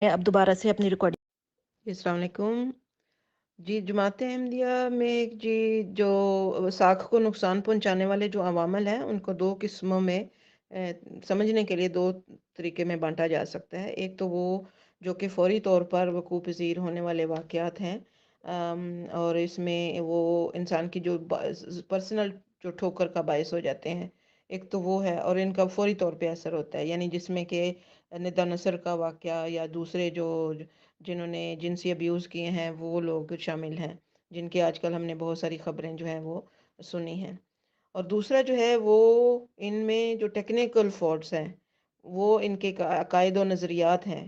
اب دوبارہ سے اپنی ریکارڈنگ۔ السلام علیکم جی۔ جماعت احمدیہ میں جی جو ساکھ کو نقصان پہنچانے والے جو عوامل ہیں ان کو دو قسموں میں سمجھنے کے لیے دو طریقے میں بانٹا جا سکتا ہے۔ ایک تو وہ جو کہ فوری طور پر وقوع پذیر ہونے والے واقعات ہیں، اور اس میں وہ انسان کی جو پرسنل جو ٹھوکر کا باعث ہو جاتے ہیں، ایک تو وہ ہے، اور ان کا فوری طور پہ اثر ہوتا ہے، یعنی جس میں کہ ندا نصر کا واقعہ یا دوسرے جو جنہوں نے جنسی ابیوز کیے ہیں وہ لوگ شامل ہیں، جن کی آج کل ہم نے بہت ساری خبریں جو ہیں وہ سنی ہیں۔ اور دوسرا جو ہے وہ ان میں جو ٹیکنیکل فالٹس ہیں، وہ ان کے عقائد و نظریات ہیں،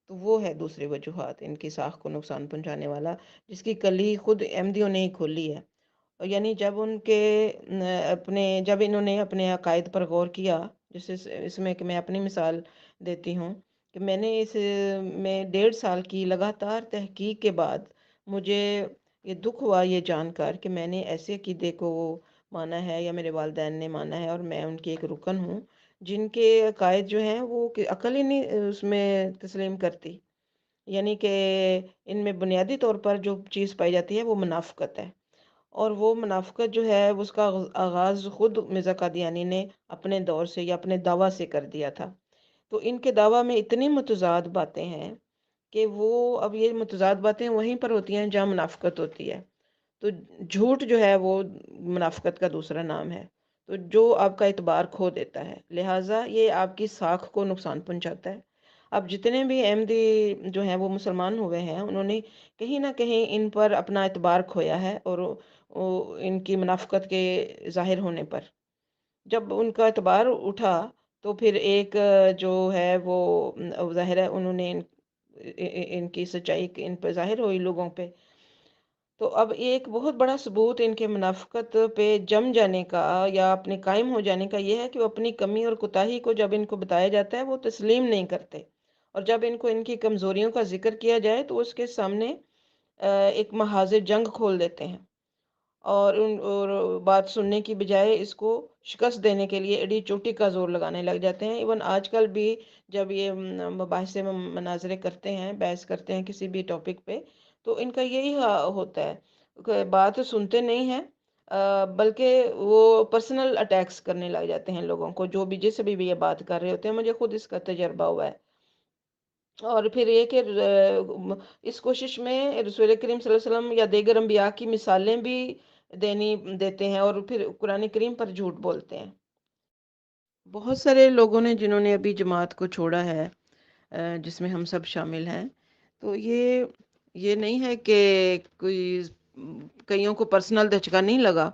تو وہ ہے دوسری وجوہات ان کی ساکھ کو نقصان پہنچانے والا، جس کی کلی خود احمدیوں نے ہی کھولی ہے۔ اور یعنی جب جب انہوں نے اپنے عقائد پر غور کیا، جس اس میں کہ میں اپنی مثال دیتی ہوں کہ میں نے اس میں 1.5 سال کی لگاتار تحقیق کے بعد مجھے یہ دکھ ہوا یہ جان کر کہ میں نے ایسے عقیدے کو مانا ہے، یا میرے والدین نے مانا ہے، اور میں ان کی ایک رکن ہوں، جن کے عقائد جو ہیں وہ عقل ہی نہیں اس میں تسلیم کرتی۔ یعنی کہ ان میں بنیادی طور پر جو چیز پائی جاتی ہے وہ منافقت ہے، اور وہ منافقت جو ہے اس کا آغاز خود مرزا قادیانی نے اپنے دور سے یا اپنے دعویٰ سے کر دیا تھا۔ تو ان کے دعویٰ میں اتنی متضاد باتیں ہیں کہ وہ اب یہ متضاد باتیں وہیں پر ہوتی ہیں جہاں منافقت ہوتی ہے۔ تو جھوٹ جو ہے وہ منافقت کا دوسرا نام ہے، تو جو آپ کا اعتبار کھو دیتا ہے، لہٰذا یہ آپ کی ساکھ کو نقصان پہنچاتا ہے۔ اب جتنے بھی احمدی جو ہیں وہ مسلمان ہوئے ہیں، انہوں نے کہیں نہ کہیں ان پر اپنا اعتبار کھویا ہے، اور ان کی منافقت کے ظاہر ہونے پر جب ان کا اعتبار اٹھا تو پھر ایک جو ہے وہ ظاہر ہے انہوں نے ان کی سچائی ان پہ ظاہر ہوئی لوگوں پہ۔ تو اب ایک بہت بڑا ثبوت ان کے منافقت پہ جم جانے کا یا اپنے قائم ہو جانے کا یہ ہے کہ وہ اپنی کمی اور کوتاہی کو جب ان کو بتایا جاتا ہے وہ تسلیم نہیں کرتے، اور جب ان کو ان کی کمزوریوں کا ذکر کیا جائے تو اس کے سامنے ایک محاذ جنگ کھول دیتے ہیں، اور بات سننے کی بجائے اس کو شکست دینے کے لیے ایڈی چوٹی کا زور لگانے لگ جاتے ہیں۔ ایون آج کل بھی جب یہ مباحثے میں مناظرے کرتے ہیں، بحث کرتے ہیں کسی بھی ٹاپک پہ، تو ان کا یہی ہوتا ہے کہ بات سنتے نہیں ہیں، بلکہ وہ پرسنل اٹیکس کرنے لگ جاتے ہیں لوگوں کو، جو بھی جس بھی یہ بات کر رہے ہوتے ہیں۔ مجھے خود اس کا تجربہ ہوا ہے۔ اور پھر یہ کہ اس کوشش میں رسول کریم صلی اللہ علیہ وسلم یا دیگر انبیاء کی مثالیں بھی دیتے ہیں، اور پھر قرآن کریم پر جھوٹ بولتے ہیں۔ بہت سارے لوگوں نے جنہوں نے ابھی جماعت کو چھوڑا ہے، جس میں ہم سب شامل ہیں، تو یہ نہیں ہے کہ کوئی کئیوں کو پرسنل دھچکا نہیں لگا،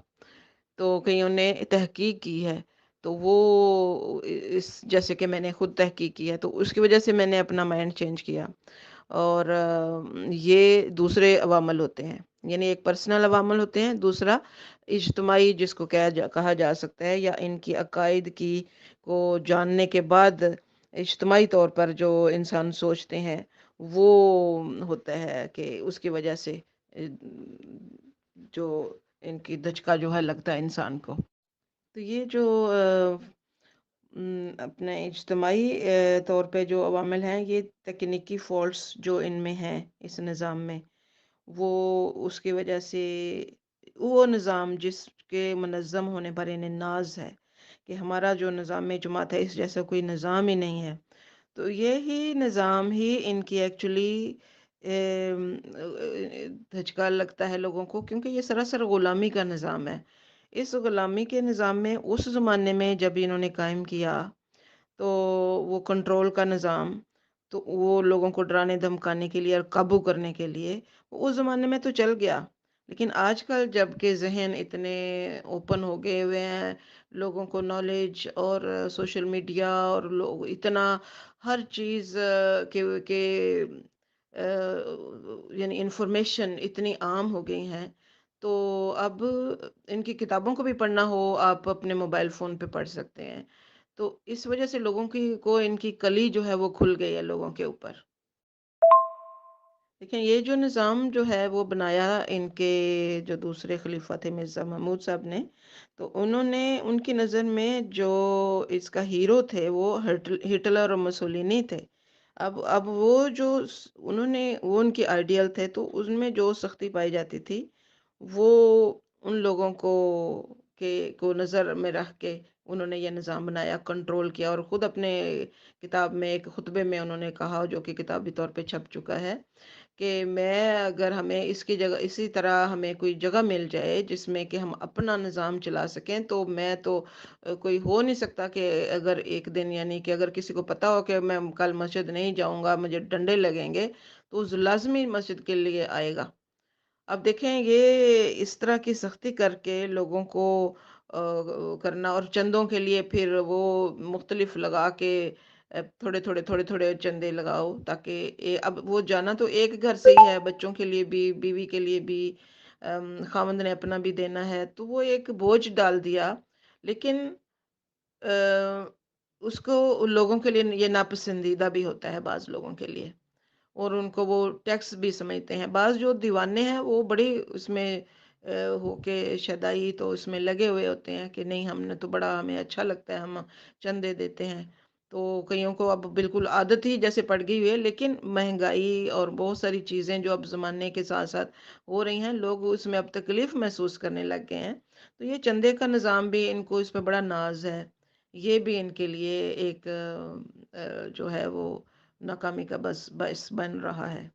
تو کئیوں نے تحقیق کی ہے، تو وہ جیسے کہ میں نے خود تحقیق کی ہے تو اس کی وجہ سے میں نے اپنا مائنڈ چینج کیا، اور یہ دوسرے عوامل ہوتے ہیں، یعنی ایک پرسنل عوامل ہوتے ہیں، دوسرا اجتماعی جس کو کہا جا سکتا ہے، یا ان کی عقائد کو جاننے کے بعد اجتماعی طور پر جو انسان سوچتے ہیں وہ ہوتا ہے کہ اس کی وجہ سے جو ان کی دھچکا جو ہے لگتا ہے انسان کو۔ تو یہ جو اپنے اجتماعی طور پہ جو عوامل ہیں، یہ تکنیکی فالٹس جو ان میں ہیں اس نظام میں، وہ اس کی وجہ سے وہ نظام جس کے منظم ہونے پر انہیں ناز ہے کہ ہمارا جو نظام جماعت ہے اس جیسا کوئی نظام ہی نہیں ہے، تو یہی نظام ہی ان کی ایکچولی دھچکا لگتا ہے لوگوں کو، کیونکہ یہ سراسر غلامی کا نظام ہے۔ اس غلامی کے نظام میں اس زمانے میں جب انہوں نے قائم کیا تو وہ کنٹرول کا نظام، تو وہ لوگوں کو ڈرانے دھمکانے کے لیے اور قابو کرنے کے لیے اس زمانے میں تو چل گیا، لیکن آج کل جب کہ ذہن اتنے اوپن ہو گئے ہوئے ہیں، لوگوں کو نالج اور سوشل میڈیا اور لوگ اتنا ہر چیز کے یعنی انفارمیشن اتنی عام ہو گئی ہیں، تو اب ان کی کتابوں کو بھی پڑھنا ہو آپ اپنے موبائل فون پہ پڑھ سکتے ہیں، تو اس وجہ سے لوگوں کو ان کی کلی جو ہے وہ کھل گئی ہے لوگوں کے اوپر۔ لیکن یہ جو نظام جو ہے وہ بنایا ان کے جو دوسرے خلیفہ تھے مرزا محمود صاحب نے، تو انہوں نے ان کی نظر میں جو اس کا ہیرو تھے وہ ہٹلر اور مسولینی تھے۔ اب وہ جو انہوں نے وہ ان کے آئیڈیل تھے، تو ان میں جو سختی پائی جاتی تھی وہ ان لوگوں کو نظر میں رکھ کے انہوں نے یہ نظام بنایا، کنٹرول کیا، اور خود اپنے کتاب میں ایک خطبے میں انہوں نے کہا، جو کہ کتابی طور پہ چھپ چکا ہے، کہ میں اگر ہمیں اس کی جگہ اسی طرح ہمیں کوئی جگہ مل جائے جس میں کہ ہم اپنا نظام چلا سکیں، تو میں تو کوئی ہو نہیں سکتا کہ اگر ایک دن، یعنی کہ اگر کسی کو پتا ہو کہ میں کل مسجد نہیں جاؤں گا، مجھے ڈنڈے لگیں گے، تو اس لازمی مسجد کے لیے آئے گا۔ اب دیکھیں یہ اس طرح کی سختی کر کے لوگوں کو کرنا، اور چندوں کے لیے پھر وہ مختلف لگا کے تھوڑے تھوڑے تھوڑے تھوڑے چندے لگاؤ، تاکہ اب وہ جانا تو ایک گھر سے ہی ہے، بچوں کے لیے بھی، بیوی کے لیے بھی، خاوند نے اپنا بھی دینا ہے، تو وہ ایک بوجھ ڈال دیا۔ لیکن آ، اس کو لوگوں کے لیے یہ ناپسندیدہ بھی ہوتا ہے، بعض لوگوں کے لیے، اور ان کو وہ ٹیکس بھی سمجھتے ہیں۔ بعض جو دیوانے ہیں وہ بڑی اس میں ہو کے شدائی تو اس میں لگے ہوئے ہوتے ہیں کہ نہیں، ہم نے تو بڑا، ہمیں اچھا لگتا ہے، ہم چندے دیتے ہیں۔ تو کئیوں کو اب بالکل عادت ہی جیسے پڑ گئی ہوئی ہے، لیکن مہنگائی اور بہت ساری چیزیں جو اب زمانے کے ساتھ ساتھ ہو رہی ہیں، لوگ اس میں اب تکلیف محسوس کرنے لگ گئے ہیں، تو یہ چندے کا نظام بھی ان کو اس پہ بڑا ناز ہے، یہ بھی ان کے لیے ایک جو ہے وہ ناکامی کا بس باعث بن رہا ہے۔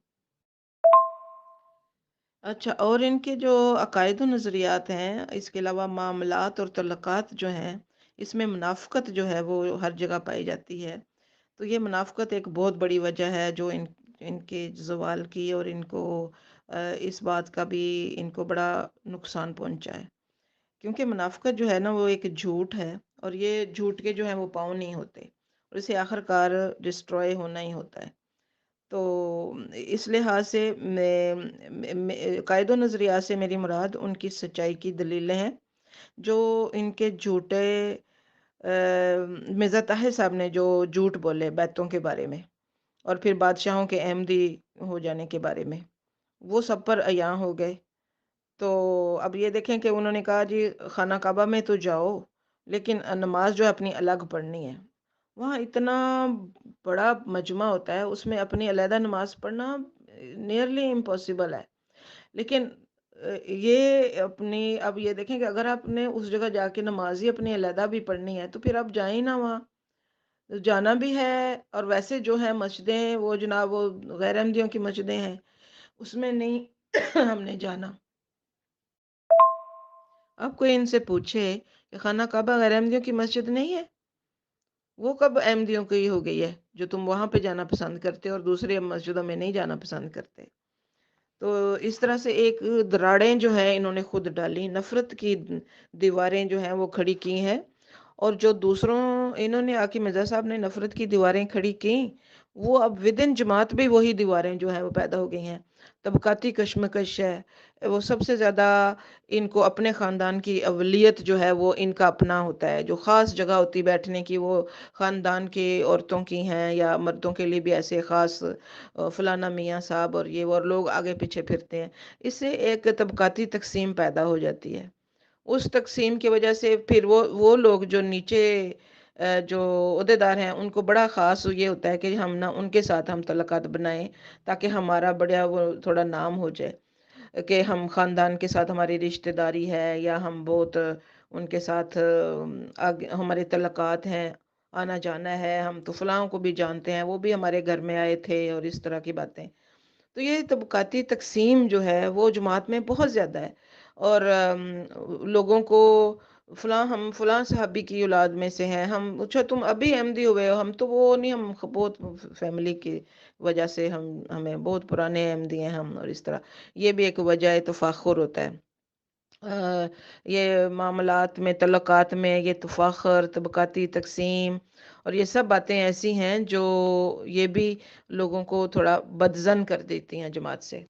اچھا، اور ان کے جو عقائد و نظریات ہیں، اس کے علاوہ معاملات اور تعلقات جو ہیں، اس میں منافقت جو ہے وہ ہر جگہ پائی جاتی ہے۔ تو یہ منافقت ایک بہت بڑی وجہ ہے جو ان کے زوال کی، اور ان کو اس بات کا بھی ان کو بڑا نقصان پہنچا ہے، کیونکہ منافقت جو ہے نا وہ ایک جھوٹ ہے، اور یہ جھوٹ کے جو ہیں وہ پاؤں نہیں ہوتے، اور اسے آخر کار ڈسٹروائے ہونا ہی ہوتا ہے۔ تو اس لحاظ سے قائد و نظریات سے میری مراد ان کی سچائی کی دلیلیں ہیں، جو ان کے جھوٹے مرزا طاہر صاحب نے جو جھوٹ بولے بیتوں کے بارے میں، اور پھر بادشاہوں کے احمدی ہو جانے کے بارے میں، وہ سب پر عیاں ہو گئے۔ تو اب یہ دیکھیں کہ انہوں نے کہا جی خانہ کعبہ میں تو جاؤ، لیکن نماز جو ہے اپنی الگ پڑھنی ہے۔ وہاں اتنا بڑا مجمع ہوتا ہے، اس میں اپنی علیحدہ نماز پڑھنا نیئرلی امپاسبل ہے۔ لیکن یہ اب یہ دیکھیں کہ اگر آپ نے اس جگہ جا کے نماز ہی اپنی علیحدہ بھی پڑھنی ہے، تو پھر آپ جائیں نا وہاں، جانا بھی ہے، اور ویسے جو ہے مسجدیں وہ جناب وہ غیر احمدیوں کی مسجدیں ہیں، اس میں نہیں ہم نے جانا۔ اب کوئی ان سے پوچھے کہ خانہ کعبہ غیر احمدیوں کی مسجد نہیں ہے؟ وہ کب احمدیوں کی ہو گئی ہے جو تم وہاں پہ جانا پسند کرتے اور دوسرے مسجدوں میں نہیں جانا پسند کرتے؟ تو اس طرح سے ایک دراڑیں جو ہیں انہوں نے خود ڈالی، نفرت کی دیواریں جو ہیں وہ کھڑی کی ہیں، اور جو دوسروں انہوں نے آ کے مرزا صاحب نے نفرت کی دیواریں کھڑی کی، وہ اب ودن جماعت بھی وہی دیواریں جو ہیں وہ پیدا ہو گئی ہیں۔ طبقاتی کشمکش ہے، وہ سب سے زیادہ ان کو اپنے خاندان کی اولیت جو ہے وہ ان کا اپنا ہوتا ہے، جو خاص جگہ ہوتی بیٹھنے کی وہ خاندان کی عورتوں کی ہیں، یا مردوں کے لیے بھی ایسے خاص فلانا میاں صاحب اور یہ، اور لوگ آگے پیچھے پھرتے ہیں۔ اس سے ایک طبقاتی تقسیم پیدا ہو جاتی ہے۔ اس تقسیم کی وجہ سے پھر وہ لوگ جو نیچے جو عہدیدار ہیں، ان کو بڑا خاص یہ ہوتا ہے کہ ہم نہ ان کے ساتھ ہم تعلقات بنائیں، تاکہ ہمارا بڑا وہ تھوڑا نام ہو جائے کہ ہم خاندان کے ساتھ ہماری رشتہ داری ہے، یا ہم بہت ان کے ساتھ آگے ہمارے تعلقات ہیں، آنا جانا ہے، ہم تو فلاں کو بھی جانتے ہیں، وہ بھی ہمارے گھر میں آئے تھے، اور اس طرح کی باتیں۔ تو یہ طبقاتی تقسیم جو ہے وہ جماعت میں بہت زیادہ ہے، اور لوگوں کو ہم فلاں صحابی کی اولاد میں سے ہیں، ہم اچھا تم ابھی احمدی ہوئے ہو، ہم تو وہ نہیں، ہم بہت فیملی کی وجہ سے ہمیں بہت پرانے احمدی ہیں ہم، اور اس طرح یہ بھی ایک وجہ تفاخر ہوتا ہے۔ یہ معاملات میں، تعلقات میں یہ تفاخر، طبقاتی تقسیم اور یہ سب باتیں ایسی ہیں جو یہ بھی لوگوں کو تھوڑا بدظن کر دیتی ہیں جماعت سے۔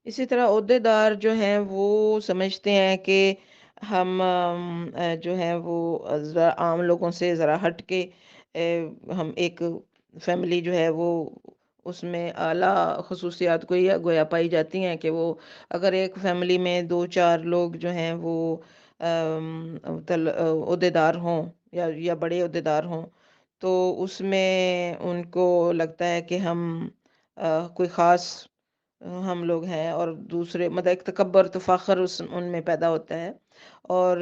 اسی طرح عہدیدار جو ہیں وہ سمجھتے ہیں کہ ہم جو ہیں وہ عام لوگوں سے ذرا ہٹ کے ہم ایک فیملی جو ہے وہ اس میں اعلیٰ خصوصیات گویا پائی جاتی ہیں، کہ وہ اگر ایک فیملی میں دو چار لوگ جو ہیں وہ عہدیدار ہوں، یا بڑے عہدیدار ہوں، تو اس میں ان کو لگتا ہے کہ ہم کوئی خاص ہم لوگ ہیں، اور دوسرے مطلب ایک تکبر تفاخر ان میں پیدا ہوتا ہے، اور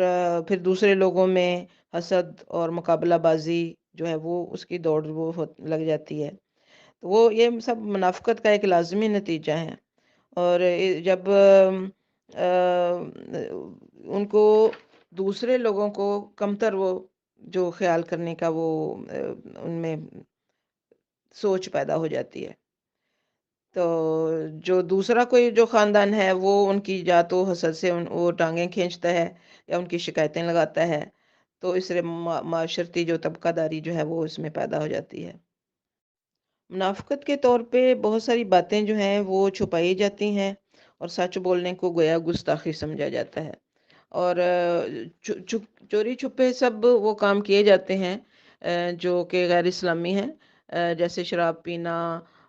پھر دوسرے لوگوں میں حسد اور مقابلہ بازی جو ہے وہ اس کی دوڑ وہ لگ جاتی ہے. تو وہ یہ سب منافقت کا ایک لازمی نتیجہ ہے. اور جب ان کو دوسرے لوگوں کو کمتر وہ جو خیال کرنے کا وہ ان میں سوچ پیدا ہو جاتی ہے، تو جو دوسرا کوئی جو خاندان ہے وہ ان کی جات و حسد سے وہ ٹانگیں کھینچتا ہے یا ان کی شکایتیں لگاتا ہے، تو اس سے معاشرتی جو طبقہ داری جو ہے وہ اس میں پیدا ہو جاتی ہے. منافقت کے طور پہ بہت ساری باتیں جو ہیں وہ چھپائی جاتی ہیں، اور سچ بولنے کو گویا گستاخی سمجھا جاتا ہے، اور چوری چھپے سب وہ کام کیے جاتے ہیں جو کہ غیر اسلامی ہیں، جیسے شراب پینا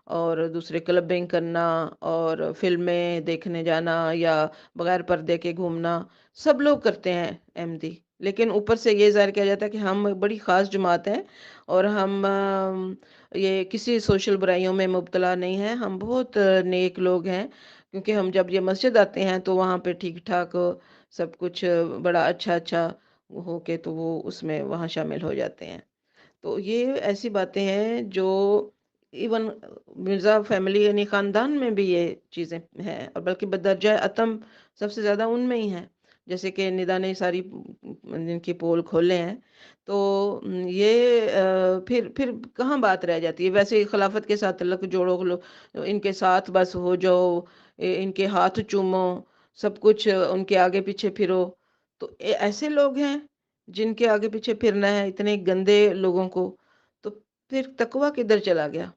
اور دوسرے کلبنگ کرنا اور فلمیں دیکھنے جانا یا بغیر پردے کے گھومنا. سب لوگ کرتے ہیں احمدی، لیکن اوپر سے یہ ظاہر کیا جاتا ہے کہ ہم بڑی خاص جماعت ہیں اور ہم یہ کسی سوشل برائیوں میں مبتلا نہیں ہیں، ہم بہت نیک لوگ ہیں، کیونکہ ہم جب یہ مسجد آتے ہیں تو وہاں پہ ٹھیک ٹھاک سب کچھ بڑا اچھا اچھا ہو کے تو وہ اس میں وہاں شامل ہو جاتے ہیں. تو یہ ایسی باتیں ہیں جو ایون مرزا فیملی یعنی خاندان میں بھی یہ چیزیں ہیں، اور بلکہ بدرجہ اتم سب سے زیادہ ان میں ہی ہیں. جیسے کہ ندا نے ساری جن کی پول کھولے ہیں، تو یہ پھر کہاں بات رہ جاتی ہے. ویسے ہی خلافت کے ساتھ تعلق جوڑو، ان کے ساتھ بس ہو جاؤ، ان کے ہاتھ چومو، سب کچھ ان کے آگے پیچھے پھرو. تو ایسے لوگ ہیں جن کے آگے پیچھے پھرنا ہے اتنے گندے لوگوں کو، تو پھر تقویٰ کدھر چلا گیا؟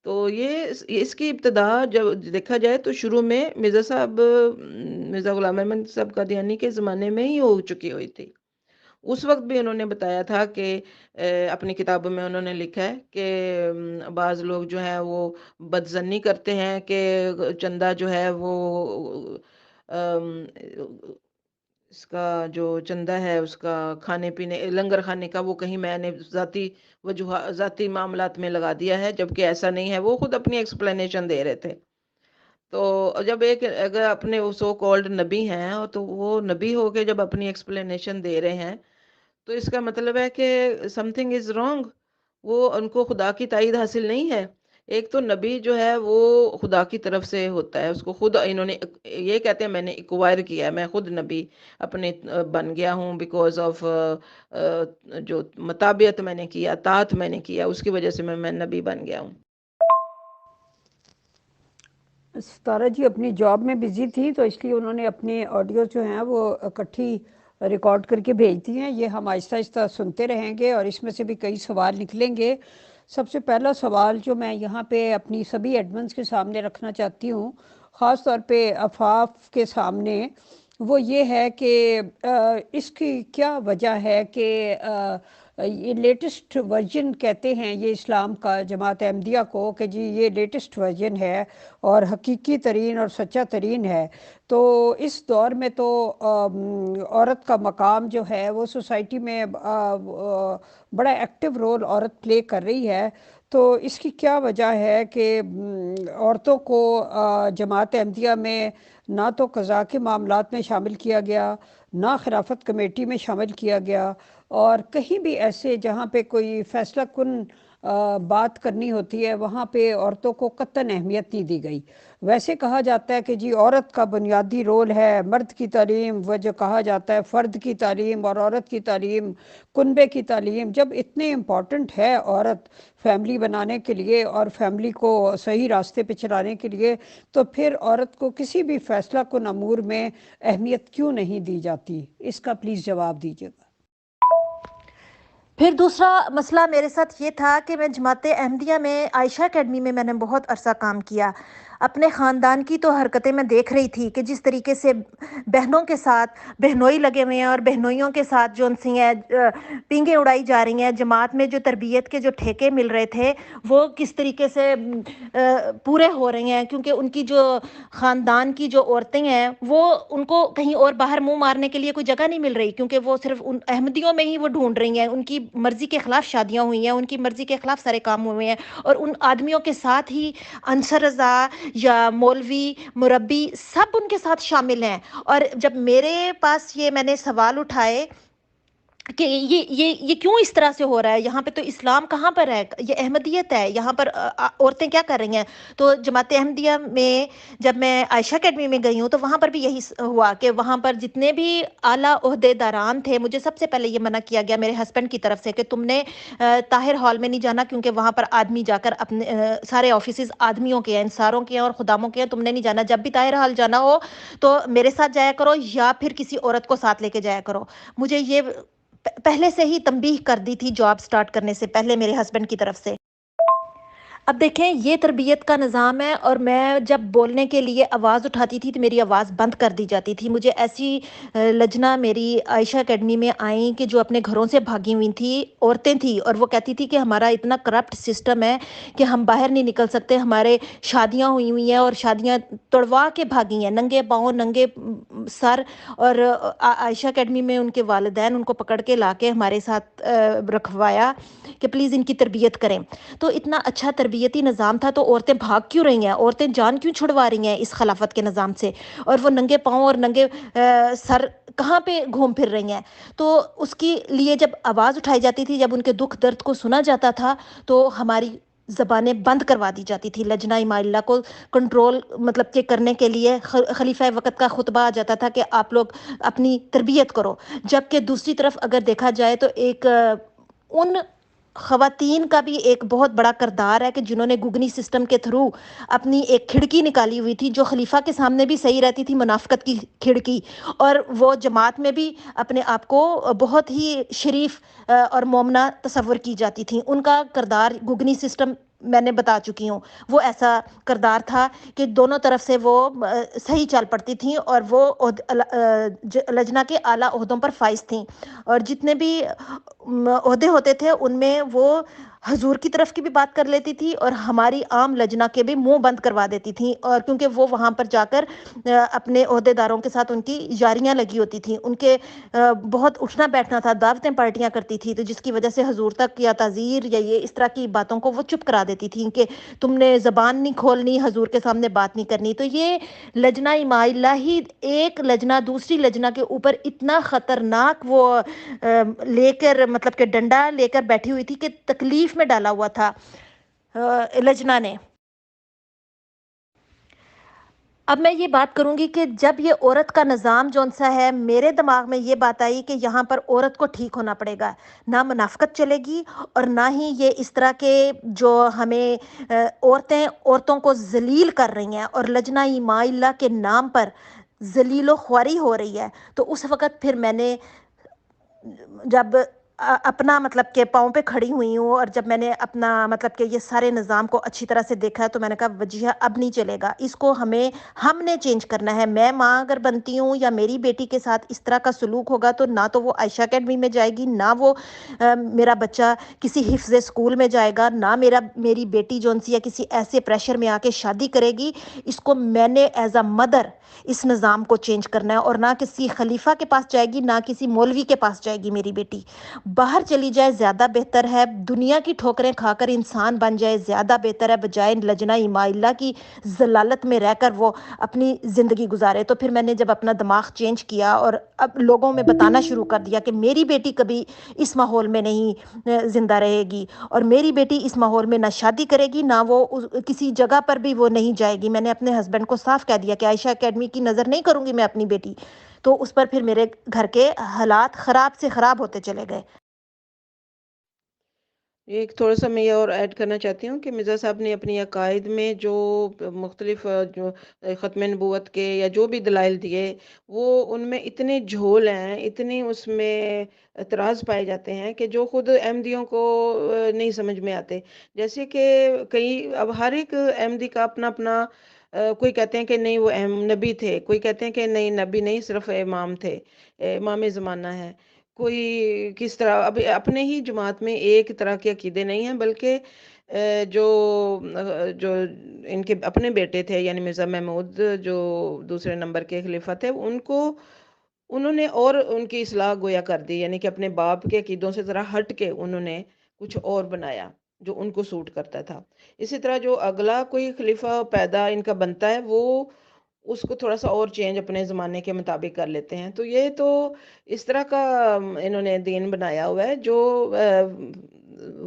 تو یہ اس کی ابتدا جب دیکھا جائے تو شروع میں مرزا غلام احمد صاحب قادیانی کے زمانے میں ہی ہو چکی ہوئی تھی. اس وقت بھی انہوں نے بتایا تھا کہ اپنی کتابوں میں انہوں نے لکھا ہے کہ بعض لوگ جو ہیں وہ بدظنی کرتے ہیں کہ چندہ جو ہے وہ اس کا جو چندہ ہے اس کا کھانے پینے لنگر کھانے کا وہ کہیں میں نے ذاتی معاملات میں لگا دیا ہے، جبکہ ایسا نہیں ہے. وہ خود اپنی ایکسپلینیشن دے رہے تھے. تو جب اگر اپنے سو کالڈ نبی ہیں تو وہ نبی ہو کے جب اپنی ایکسپلینیشن دے رہے ہیں تو اس کا مطلب ہے کہ سم تھنگ از رانگ. وہ ان کو خدا کی تائید حاصل نہیں ہے. ایک تو نبی جو ہے وہ خدا کی طرف سے ہوتا ہے، اس کو خود انہوں نے یہ کہتے ہیں میں نے ایکوائر کیا ہے، میں خود نبی اپنے بن گیا ہوں بیکاز آف جو مطابعت میں نے کیا، اطاعت میں نے کیا، اس کی وجہ سے میں نبی بن گیا ہوں. ستارہ جی اپنی جاب میں بزی تھی تو اس لیے انہوں نے اپنے آڈیو جو ہیں وہ اکٹھی ریکارڈ کر کے بھیج دی ہیں. یہ ہم آہستہ آہستہ سنتے رہیں گے اور اس میں سے بھی کئی سوال نکلیں گے. سب سے پہلا سوال جو میں یہاں پہ اپنی سبھی ایڈمنز کے سامنے رکھنا چاہتی ہوں، خاص طور پہ آفاق کے سامنے، وہ یہ ہے کہ اس کی کیا وجہ ہے کہ یہ لیٹسٹ ورژن کہتے ہیں یہ اسلام کا جماعت احمدیہ کو کہ جی یہ لیٹسٹ ورژن ہے اور حقیقی ترین اور سچا ترین ہے. تو اس دور میں تو عورت کا مقام جو ہے وہ سوسائٹی میں بڑا ایکٹیو رول عورت پلے کر رہی ہے. تو اس کی کیا وجہ ہے کہ عورتوں کو جماعت احمدیہ میں نہ تو قضاء کے معاملات میں شامل کیا گیا، نہ خلافت کمیٹی میں شامل کیا گیا، اور کہیں بھی ایسے جہاں پہ کوئی فیصلہ کن بات کرنی ہوتی ہے وہاں پہ عورتوں کو قطعاً اہمیت نہیں دی گئی. ویسے کہا جاتا ہے کہ جی عورت کا بنیادی رول ہے مرد کی تعلیم، وہ جو کہا جاتا ہے فرد کی تعلیم اور عورت کی تعلیم، کنبے کی تعلیم. جب اتنے امپورٹنٹ ہے عورت فیملی بنانے کے لیے اور فیملی کو صحیح راستے پہ چلانے کے لیے، تو پھر عورت کو کسی بھی فیصلہ کن امور میں اہمیت کیوں نہیں دی جاتی؟ اس کا پلیز جواب دیجیے گا. پھر دوسرا مسئلہ میرے ساتھ یہ تھا کہ میں جماعت احمدیہ میں عائشہ اکیڈمی میں نے بہت عرصہ کام کیا. اپنے خاندان کی تو حرکتیں میں دیکھ رہی تھی کہ جس طریقے سے بہنوں کے ساتھ بہنوئی لگے ہوئے ہیں اور بہنوئیوں کے ساتھ جو ان سی ہیں پینگیں اڑائی جا رہی ہیں، جماعت میں جو تربیت کے جو ٹھیکے مل رہے تھے وہ کس طریقے سے پورے ہو رہے ہیں، کیونکہ ان کی جو خاندان کی جو عورتیں ہیں وہ ان کو کہیں اور باہر منہ مارنے کے لیے کوئی جگہ نہیں مل رہی، کیونکہ وہ صرف ان احمدیوں میں ہی وہ ڈھونڈ رہی ہیں، ان کی مرضی کے خلاف شادیاں ہوئی ہیں، ان کی مرضی کے خلاف سارے کام ہوئے ہیں، اور ان آدمیوں کے ساتھ ہی انصر رضا یا مولوی مربی سب ان کے ساتھ شامل ہیں۔ اور جب میرے پاس یہ میں نے سوال اٹھائے کہ یہ کیوں اس طرح سے ہو رہا ہے، یہاں پہ تو اسلام کہاں پر ہے، یہ احمدیت ہے، یہاں پر عورتیں کیا کر رہی ہیں، تو جماعت احمدیہ میں جب میں عائشہ اکیڈمی میں گئی ہوں تو وہاں پر بھی یہی ہوا کہ وہاں پر جتنے بھی اعلیٰ عہدے داران تھے، مجھے سب سے پہلے یہ منع کیا گیا میرے ہسبینڈ کی طرف سے کہ تم نے طاہر ہال میں نہیں جانا، کیونکہ وہاں پر آدمی جا کر اپنے سارے آفیسز آدمیوں کے ہیں، انصاروں کے ہیں اور خداموں کے ہیں، تم نے نہیں جانا، جب بھی طاہر ہال جانا ہو تو میرے ساتھ جایا کرو یا پھر کسی عورت کو ساتھ لے کے جایا کرو۔ مجھے یہ پہلے سے ہی تنبیہ کر دی تھی جاب سٹارٹ کرنے سے پہلے میرے ہسبینڈ کی طرف سے۔ اب دیکھیں یہ تربیت کا نظام ہے، اور میں جب بولنے کے لیے آواز اٹھاتی تھی تو میری آواز بند کر دی جاتی تھی۔ مجھے ایسی لجنہ میری عائشہ اکیڈمی میں آئیں کہ جو اپنے گھروں سے بھاگی ہوئی تھیں، عورتیں تھیں، اور وہ کہتی تھی کہ ہمارا اتنا کرپٹ سسٹم ہے کہ ہم باہر نہیں نکل سکتے، ہمارے شادیاں ہوئی ہیں اور شادیاں توڑوا کے بھاگی ہیں ننگے پاؤں ننگے سر، اور عائشہ اکیڈمی میں ان کے والدین ان کو پکڑ کے لا کے ہمارے ساتھ رکھوایا کہ پلیز ان کی تربیت کریں۔ تو اتنا اچھا تربیتی نظام تھا، تو عورتیں بھاگ کیوں رہی ہیں، عورتیں جان کیوں چھڑوا رہی ہیں اس خلافت کے نظام سے، اور وہ ننگے پاؤں اور ننگے سر کہاں پہ گھوم پھر رہی ہیں۔ تو اس کی لیے جب آواز اٹھائی جاتی تھی، جب ان کے دکھ درد کو سنا جاتا تھا، تو ہماری زبانیں بند کروا دی جاتی تھی۔ لجنہ اماء اللہ کو کنٹرول مطلب کہ کرنے کے لیے خلیفہ وقت کا خطبہ آ جاتا تھا کہ آپ لوگ اپنی تربیت کرو، جبکہ دوسری طرف اگر دیکھا جائے تو ایک ان خواتین کا بھی ایک بہت بڑا کردار ہے کہ جنہوں نے گگنی سسٹم کے تھرو اپنی ایک کھڑکی نکالی ہوئی تھی جو خلیفہ کے سامنے بھی صحیح رہتی تھی، منافقت کی کھڑکی، اور وہ جماعت میں بھی اپنے آپ کو بہت ہی شریف اور مومنہ تصور کی جاتی تھیں۔ ان کا کردار گگنی سسٹم میں نے بتا چکی ہوں، وہ ایسا کردار تھا کہ دونوں طرف سے وہ صحیح چل پڑتی تھیں، اور وہ لجنہ کے اعلیٰ عہدوں پر فائز تھیں، اور جتنے بھی عہدے ہوتے تھے ان میں وہ حضور کی طرف کی بھی بات کر لیتی تھی اور ہماری عام لجنہ کے بھی منہ بند کروا دیتی تھیں، اور کیونکہ وہ وہاں پر جا کر اپنے عہدے داروں کے ساتھ ان کی یاریاں لگی ہوتی تھیں، ان کے بہت اٹھنا بیٹھنا تھا، دعوتیں پارٹیاں کرتی تھی، تو جس کی وجہ سے حضور تک یا تعزیر یا یہ اس طرح کی باتوں کو وہ چپ کرا دیتی تھیں کہ تم نے زبان نہیں کھولنی، حضور کے سامنے بات نہیں کرنی۔ تو یہ لجنہ اماء اللہ ہی ایک لجنہ دوسری لجنہ کے اوپر اتنا خطرناک وہ لے کر مطلب کہ ڈنڈا لے کر بیٹھی ہوئی تھی کہ تکلیف میں ڈالا ہوا تھا لجنہ نے۔ اب میں یہ بات کروں گی کہ جب یہ عورت کا نظام جون سا ہے، میرے دماغ میں یہ بات آئی کہ یہاں پر عورت کو ٹھیک ہونا پڑے گا، نہ منافقت چلے گی، اور نہ ہی یہ اس طرح کے جو ہمیں عورتوں کو ذلیل کر رہی ہیں اور لجنہ اماء اللہ کے نام پر ذلیل و خواری ہو رہی ہے۔ تو اس وقت پھر میں نے جب اپنا مطلب کہ پاؤں پہ کھڑی ہوئی ہوں، اور جب میں نے اپنا مطلب کہ یہ سارے نظام کو اچھی طرح سے دیکھا، تو میں نے کہا وجیہہ اب نہیں چلے گا، اس کو ہم نے چینج کرنا ہے۔ میں ماں اگر بنتی ہوں یا میری بیٹی کے ساتھ اس طرح کا سلوک ہوگا تو نہ تو وہ عائشہ اکیڈمی میں جائے گی، نہ وہ میرا بچہ کسی حفظ اسکول میں جائے گا، نہ میری بیٹی جون سی ہے کسی ایسے پریشر میں آ کے شادی کرے گی۔ اس کو میں نے ایز اے مدر اس نظام کو چینج کرنا ہے، اور نہ کسی خلیفہ کے پاس جائے گی، نہ کسی مولوی کے پاس جائے گی میری بیٹی۔ باہر چلی جائے زیادہ بہتر ہے، دنیا کی ٹھوکریں کھا کر انسان بن جائے زیادہ بہتر ہے، بجائے لجنہ اماء اللہ کی ضلالت میں رہ کر وہ اپنی زندگی گزارے۔ تو پھر میں نے جب اپنا دماغ چینج کیا اور اب لوگوں میں بتانا شروع کر دیا کہ میری بیٹی کبھی اس ماحول میں نہیں زندہ رہے گی، اور میری بیٹی اس ماحول میں نہ شادی کرے گی، نہ وہ کسی جگہ پر بھی وہ نہیں جائے گی۔ میں نے اپنے ہسبینڈ کو صاف کہہ دیا کہ عائشہ اکیڈمی کی نظر نہیں کروں گی میں اپنی بیٹی۔ تو اس پر پھر میرے گھر کے حالات خراب سے خراب ہوتے چلے گئے۔ ایک تھوڑا سا میں یہ اور ایڈ کرنا چاہتی ہوں کہ مرزا صاحب نے اپنی عقائد میں جو مختلف جو ختم نبوت کے یا جو بھی دلائل دیے، وہ ان میں اتنے جھول ہیں، اتنے اس میں اعتراض پائے جاتے ہیں کہ جو خود احمدیوں کو نہیں سمجھ میں آتے۔ جیسے کہ اب ہر ایک احمدی کا اپنا اپنا کوئی کہتے ہیں کہ نہیں وہ اہم نبی تھے، کوئی کہتے ہیں کہ نہیں نبی نہیں صرف امام تھے، امام زمانہ ہے، کوئی کس طرح. اب اپنے ہی جماعت میں ایک طرح کے عقیدے نہیں ہیں، بلکہ جو ان کے اپنے بیٹے تھے یعنی مرزا محمود جو دوسرے نمبر کے خلیفہ تھے، انہوں نے اور ان کی اصلاح گویا کر دی، یعنی کہ اپنے باپ کے عقیدوں سے ذرا ہٹ کے انہوں نے کچھ اور بنایا جو ان کو سوٹ کرتا تھا. اسی طرح جو اگلا کوئی خلیفہ پیدا ان کا بنتا ہے وہ اس کو تھوڑا سا اور چینج اپنے زمانے کے مطابق کر لیتے ہیں. تو یہ تو اس طرح کا انہوں نے دین بنایا ہوا ہے جو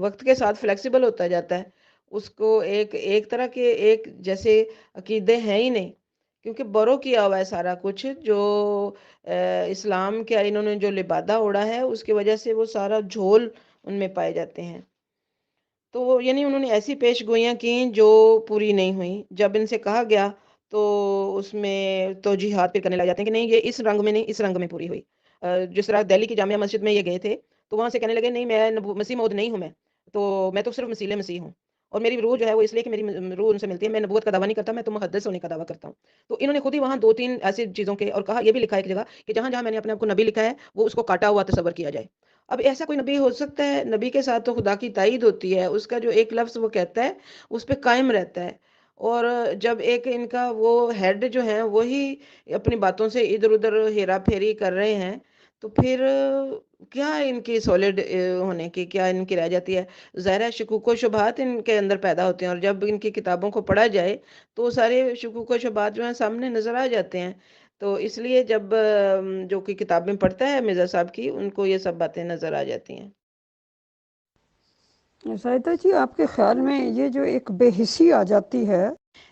وقت کے ساتھ فلیکسیبل ہوتا جاتا ہے. اس کو ایک طرح کے ایک جیسے عقیدے ہیں ہی نہیں، کیونکہ برو کیا ہوا ہے سارا کچھ. جو اسلام کے انہوں نے جو لبادہ اوڑا ہے اس کی وجہ سے وہ سارا جھول ان میں پائے جاتے ہیں. تو یعنی انہوں نے ایسی پیش گوئیاں کیں جو پوری نہیں ہوئیں. جب ان سے کہا گیا تو اس میں توجیحات پھر کرنے لگ جاتے ہیں کہ نہیں یہ اس رنگ میں نہیں، اس رنگ میں پوری ہوئی. جس طرح دہلی کی جامعہ مسجد میں یہ گئے تھے تو وہاں سے کہنے لگے نہیں میں مسیح موعود نہیں ہوں، میں تو صرف مسیح مسیح ہوں، اور میری روح جو ہے وہ اس لیے کہ میری روح ان سے ملتی ہے، میں نبوت کا دعویٰ نہیں کرتا، میں تو محدث ہونے کا دعویٰ کرتا ہوں. تو انہوں نے خود ہی وہاں 2-3 ایسی چیزوں کے اور کہا، یہ بھی لکھا ہے ایک جگہ کہ جہاں جہاں میں نے اپنے آپ کو نبی لکھا ہے وہ اس کو کاٹا ہوا تصور کیا جائے. اب ایسا کوئی نبی ہو سکتا ہے؟ نبی کے ساتھ تو خدا کی تائید ہوتی ہے، اس کا جو ایک لفظ وہ کہتا ہے اس پہ قائم رہتا ہے. اور جب ایک ان کا وہ ہیڈ جو ہے وہی اپنی باتوں سے ادھر ادھر ہیرا پھیری کر رہے ہیں تو پھر کیا ان کی سولڈ ہونے کی کیا ان کی رہ جاتی ہے؟ ظاہر ہے شکوک و شبہات ان کے اندر پیدا ہوتے ہیں، اور جب ان کی کتابوں کو پڑھا جائے تو سارے شکوک و شبہات جو ہیں سامنے نظر آ جاتے ہیں. تو اس لیے جب جو کہ کتابیں پڑھتا ہے مرزا صاحب کی، ان کو یہ سب باتیں نظر آ جاتی ہیں. سائدہ جی، آپ کے خیال میں یہ جو ایک بے حسی آ جاتی ہے،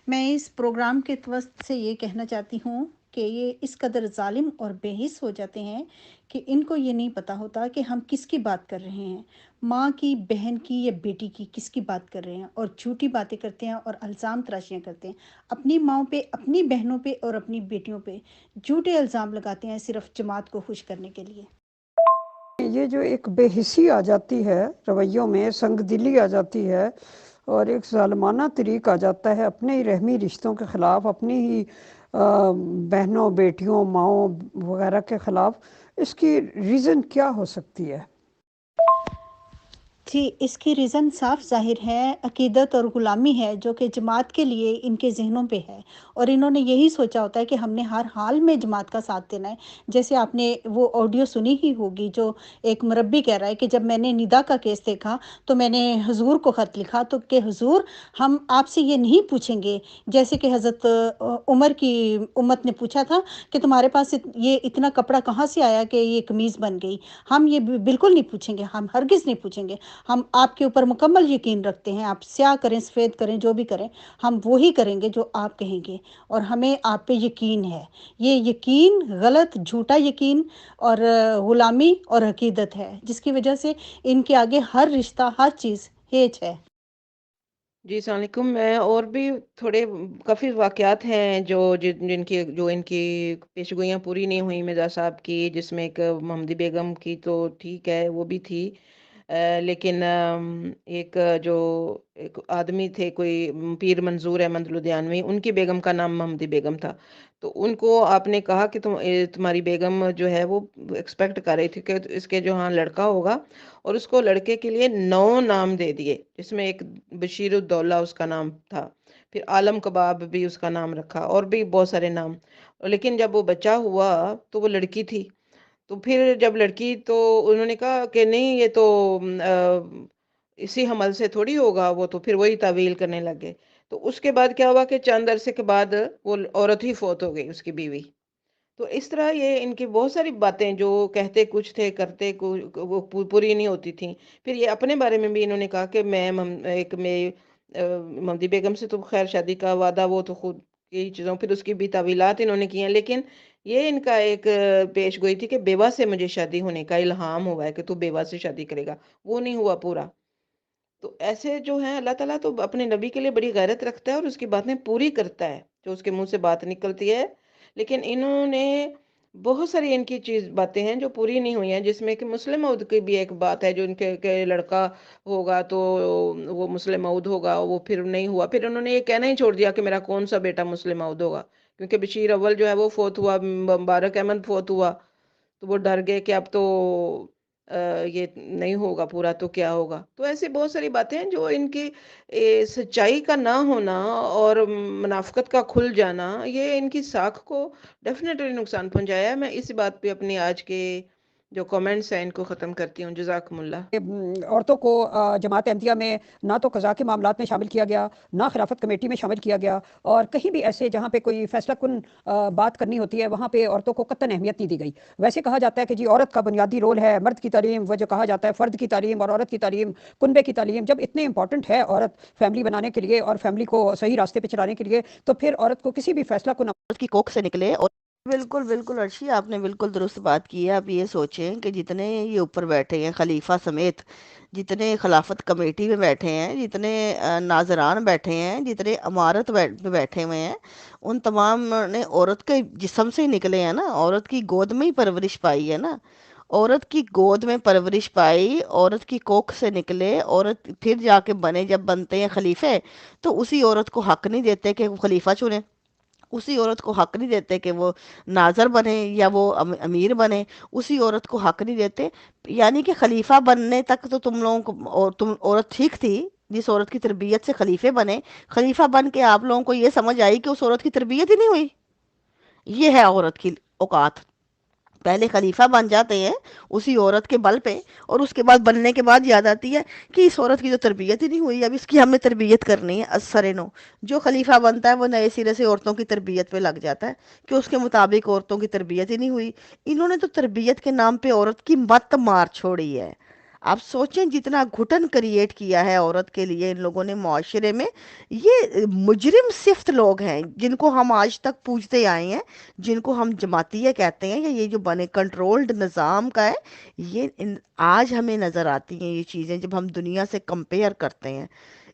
میں اس پروگرام کے وسط سے یہ کہنا چاہتی ہوں کہ یہ اس قدر ظالم اور بے حس ہو جاتے ہیں کہ ان کو یہ نہیں پتہ ہوتا کہ ہم کس کی بات کر رہے ہیں، ماں کی، بہن کی یا بیٹی کی، کس کی بات کر رہے ہیں، اور جھوٹی باتیں کرتے ہیں اور الزام تراشیاں کرتے ہیں اپنی ماؤں پہ، اپنی بہنوں پہ اور اپنی بیٹیوں پہ جھوٹے الزام لگاتے ہیں صرف جماعت کو خوش کرنے کے لیے. یہ جو ایک بے حسی آ جاتی ہے، رویوں میں سنگ دلی آ جاتی ہے اور ایک ظالمانہ طریق آ جاتا ہے اپنے ہی رحمی رشتوں کے خلاف، اپنی ہی بہنوں، بیٹیوں، ماؤں وغیرہ کے خلاف، اس کی ریزن کیا ہو سکتی ہے؟ جی، اس کی ریزن صاف ظاہر ہے، عقیدت اور غلامی ہے جو کہ جماعت کے لیے ان کے ذہنوں پہ ہے، اور انہوں نے یہی سوچا ہوتا ہے کہ ہم نے ہر حال میں جماعت کا ساتھ دینا ہے. جیسے آپ نے وہ آڈیو سنی ہی ہوگی جو ایک مربی کہہ رہا ہے کہ جب میں نے ندا کا کیس دیکھا تو میں نے حضور کو خط لکھا تو کہ حضور ہم آپ سے یہ نہیں پوچھیں گے جیسے کہ حضرت عمر کی امت نے پوچھا تھا کہ تمہارے پاس یہ اتنا کپڑا کہاں سے آیا کہ یہ قمیض بن گئی. ہم یہ بالکل نہیں پوچھیں گے، ہم ہرگز نہیں پوچھیں گے. ہم آپ کے اوپر مکمل یقین رکھتے ہیں، آپ سیاہ کریں سفید کریں جو بھی کریں، ہم وہی کریں گے جو آپ کہیں گے، اور ہمیں آپ پہ یقین ہے. یہ یقین غلط، جھوٹا یقین اور غلامی اور عقیدت ہے جس کی وجہ سے ان کے آگے ہر رشتہ، ہر چیز ہیچ ہے. جی السلام علیکم. میں اور بھی تھوڑے کافی واقعات ہیں جن کی جو ان کی پیشگوئیاں پوری نہیں ہوئیں مرزا صاحب کی، جس میں ایک محمدی بیگم کی تو ٹھیک ہے وہ بھی تھی، لیکن ایک جو ایک آدمی تھے کوئی پیر منظور احمد لدھیانوی، ان کی بیگم کا نام محمدی بیگم تھا. تو ان کو آپ نے کہا کہ تمہاری بیگم جو ہے وہ ایکسپیکٹ کر رہی تھی کہ اس کے جو ہاں لڑکا ہوگا، اور اس کو لڑکے کے لیے 9 نام دے دیے، جس میں ایک بشیر الدولہ اس کا نام تھا، پھر عالم کباب بھی اس کا نام رکھا، اور بھی بہت سارے نام. لیکن جب وہ بچہ ہوا تو وہ لڑکی تھی. تو پھر جب لڑکی تو انہوں نے کہا کہ نہیں یہ تو اسی حمل سے تھوڑی ہوگا، وہ تو پھر وہی تعویل کرنے لگے. تو اس کے بعد کیا ہوا کہ چند عرصے کے بعد وہ عورت ہی فوت ہو گئی، اس کی بیوی. تو اس طرح یہ ان کی بہت ساری باتیں جو کہتے کچھ تھے کرتے وہ پوری نہیں ہوتی تھیں. پھر یہ اپنے بارے میں بھی انہوں نے کہا کہ میں محمدی بیگم سے تو خیر شادی کا وعدہ وہ تو خود کی چیزوں، پھر اس کی بھی تعویلات انہوں نے کی ہیں. لیکن یہ ان کا ایک پیش گوئی تھی کہ بیوہ سے مجھے شادی ہونے کا الہام ہوا ہے کہ تو بیوہ سے شادی کرے گا، وہ نہیں ہوا پورا. تو ایسے جو ہیں اللہ تعالیٰ تو اپنے نبی کے لیے بڑی غیرت رکھتا ہے اور اس کی باتیں پوری کرتا ہے جو اس کے منہ سے بات نکلتی ہے. لیکن انہوں نے بہت ساری ان کی باتیں ہیں جو پوری نہیں ہوئی ہیں، جس میں کہ مسلم عود کی بھی ایک بات ہے، جو ان کے کہ لڑکا ہوگا تو وہ مسلم عود ہوگا، وہ پھر نہیں ہوا، پھر انہوں نے یہ کہنا ہی چھوڑ دیا کہ میرا کون سا بیٹا مسلم عود ہوگا، کیونکہ بشیر اول جو ہے وہ فوت ہوا، مبارک احمد فوت ہوا، تو وہ ڈر گئے کہ اب تو یہ نہیں ہوگا پورا تو کیا ہوگا۔ تو ایسی بہت ساری باتیں ہیں جو ان کی سچائی کا نہ ہونا اور منافقت کا کھل جانا، یہ ان کی ساکھ کو ڈیفینیٹلی نقصان پہنچایا ہے۔ میں اسی بات پہ اپنی آج کے جو کامنٹس ہیں ان کو ختم کرتی ہوں۔ جزاکم اللہ۔ عورتوں کو جماعت احمدیہ میں نہ تو قضاء کے معاملات میں شامل کیا گیا، نہ خلافت کمیٹی میں شامل کیا گیا، اور کہیں بھی ایسے جہاں پہ کوئی فیصلہ کن بات کرنی ہوتی ہے وہاں پہ عورتوں کو قطعاً اہمیت نہیں دی گئی۔ ویسے کہا جاتا ہے کہ جی عورت کا بنیادی رول ہے مرد کی تعلیم، وہ جو کہا جاتا ہے فرد کی تعلیم اور عورت کی تعلیم، کنبے کی تعلیم، جب اتنے امپورٹنٹ ہے عورت فیملی بنانے کے لیے اور فیملی کو صحیح راستے پہ چلانے کے لیے، تو پھر عورت کو کسی بھی فیصلہ کن عورت کی کوکھ سے نکلے اور بالکل بالکل ارشی، آپ نے بالکل درست بات کی ہے۔ آپ یہ سوچیں کہ جتنے یہ اوپر بیٹھے ہیں خلیفہ سمیت، جتنے خلافت کمیٹی میں بیٹھے ہیں، جتنے ناظران بیٹھے ہیں، جتنے امارت پہ بیٹھے ہوئے ہیں، ان تمام نے عورت کے جسم سے ہی نکلے ہیں نا، عورت کی گود میں ہی پرورش پائی ہے نا، عورت کی گود میں پرورش پائی، عورت کی کوکھ سے نکلے، عورت پھر جا کے بنے، جب بنتے ہیں خلیفے تو اسی عورت کو حق نہیں دیتے کہ وہ خلیفہ چنے، اسی عورت کو حق نہیں دیتے کہ وہ ناظر بنے یا وہ امیر بنے، اسی عورت کو حق نہیں دیتے۔ یعنی کہ خلیفہ بننے تک تو تم لوگوں کو تم عورت ٹھیک تھی، جس عورت کی تربیت سے خلیفے بنے، خلیفہ بن کے آپ لوگوں کو یہ سمجھ آئی کہ اس عورت کی تربیت ہی نہیں ہوئی۔ یہ ہے عورت کی اوقات، پہلے خلیفہ بن جاتے ہیں اسی عورت کے بل پہ، اور اس کے بعد بننے کے بعد یاد آتی ہے کہ اس عورت کی جو تربیت ہی نہیں ہوئی، اب اس کی ہمیں تربیت کرنی ہے اثر نو۔ جو خلیفہ بنتا ہے وہ نئے سرے سے عورتوں کی تربیت پہ لگ جاتا ہے کہ اس کے مطابق عورتوں کی تربیت ہی نہیں ہوئی۔ انہوں نے تو تربیت کے نام پہ عورت کی مت مار چھوڑی ہے۔ آپ سوچیں جتنا گھٹن کریٹ کیا ہے عورت کے لیے ان لوگوں نے معاشرے میں۔ یہ مجرم صفت لوگ ہیں جن کو ہم آج تک پوجتے آئے ہیں، جن کو ہم جماعتیہ کہتے ہیں، یا یہ جو بنے کنٹرولڈ نظام کا ہے، آج ہمیں نظر آتی ہیں یہ چیزیں جب ہم دنیا سے کمپیئر کرتے ہیں۔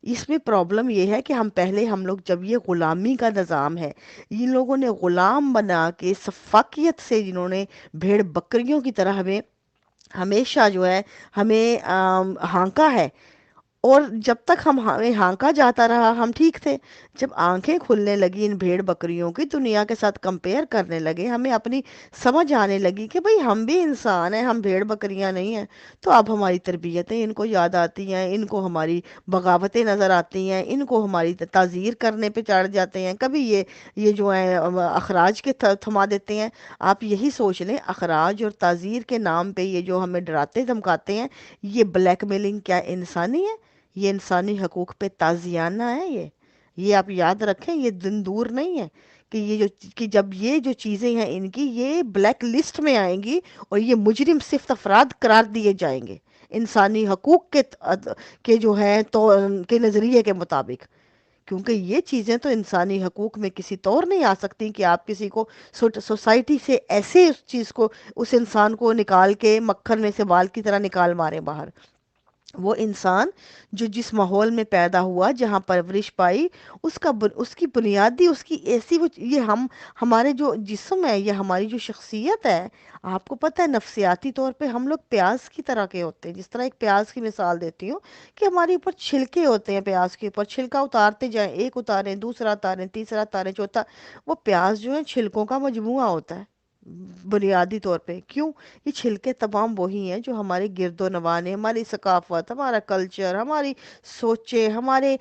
اس میں پرابلم یہ ہے کہ ہم لوگ جب یہ غلامی کا نظام ہے، ان لوگوں نے غلام بنا کے سفاکیت سے جنہوں نے بھیڑ بکریوں کی طرح ہمیشہ جو ہے ہمیں ہانکا ہے، اور جب تک ہمیں ہانکا جاتا رہا ہم ٹھیک تھے۔ جب آنکھیں کھلنے لگی ان بھیڑ بکریوں کی، دنیا کے ساتھ کمپیئر کرنے لگے، ہمیں اپنی سمجھ آنے لگی کہ بھئی ہم بھی انسان ہیں، ہم بھیڑ بکریاں نہیں ہیں، تو اب ہماری تربیتیں ان کو یاد آتی ہیں، ان کو ہماری بغاوتیں نظر آتی ہیں، ان کو ہماری تعزیر کرنے پہ چڑھ جاتے ہیں۔ کبھی یہ جو ہیں اخراج کے تھما دیتے ہیں۔ آپ یہی سوچ لیں، اخراج اور تعزیر کے نام پہ یہ جو ہمیں ڈراتے دھمکاتے ہیں، یہ بلیک میلنگ کیا انسانی ہے؟ یہ انسانی حقوق پہ تازیانہ ہے۔ یہ آپ یاد رکھیں، یہ دن دور نہیں ہے کہ جب یہ جو چیزیں ہیں ان کی یہ بلیک لسٹ میں آئیں گی اور یہ مجرم صفت افراد قرار دیے جائیں گے انسانی حقوق کے جو ہے تو کے نظریے کے مطابق، کیونکہ یہ چیزیں تو انسانی حقوق میں کسی طور نہیں آ سکتی کہ آپ کسی کو سوسائٹی سے ایسے اس چیز کو، اس انسان کو نکال کے مکھن میں سے بال کی طرح نکال مارے باہر۔ وہ انسان جو جس ماحول میں پیدا ہوا، جہاں پرورش پائی، اس کی بنیادی اس کی ایسی یہ ہمارے جو جسم ہے، یہ ہماری جو شخصیت ہے، آپ کو پتہ ہے نفسیاتی طور پہ ہم لوگ پیاز کی طرح کے ہوتے ہیں۔ جس طرح ایک پیاز کی مثال دیتی ہوں کہ ہمارے اوپر چھلکے ہوتے ہیں، پیاز کے اوپر چھلکا اتارتے جائیں، ایک اتاریں، دوسرا اتاریں، تیسرا اتاریں، چوتھا، وہ پیاز جو ہے چھلکوں کا مجموعہ ہوتا ہے بنیادی طور پہ۔ کیوں؟ یہ چھلکے تمام وہی ہیں جو ہمارے گرد و نواح ہیں، ہماری ثقافت، ہمارا کلچر، ہماری سوچیں، ہمارے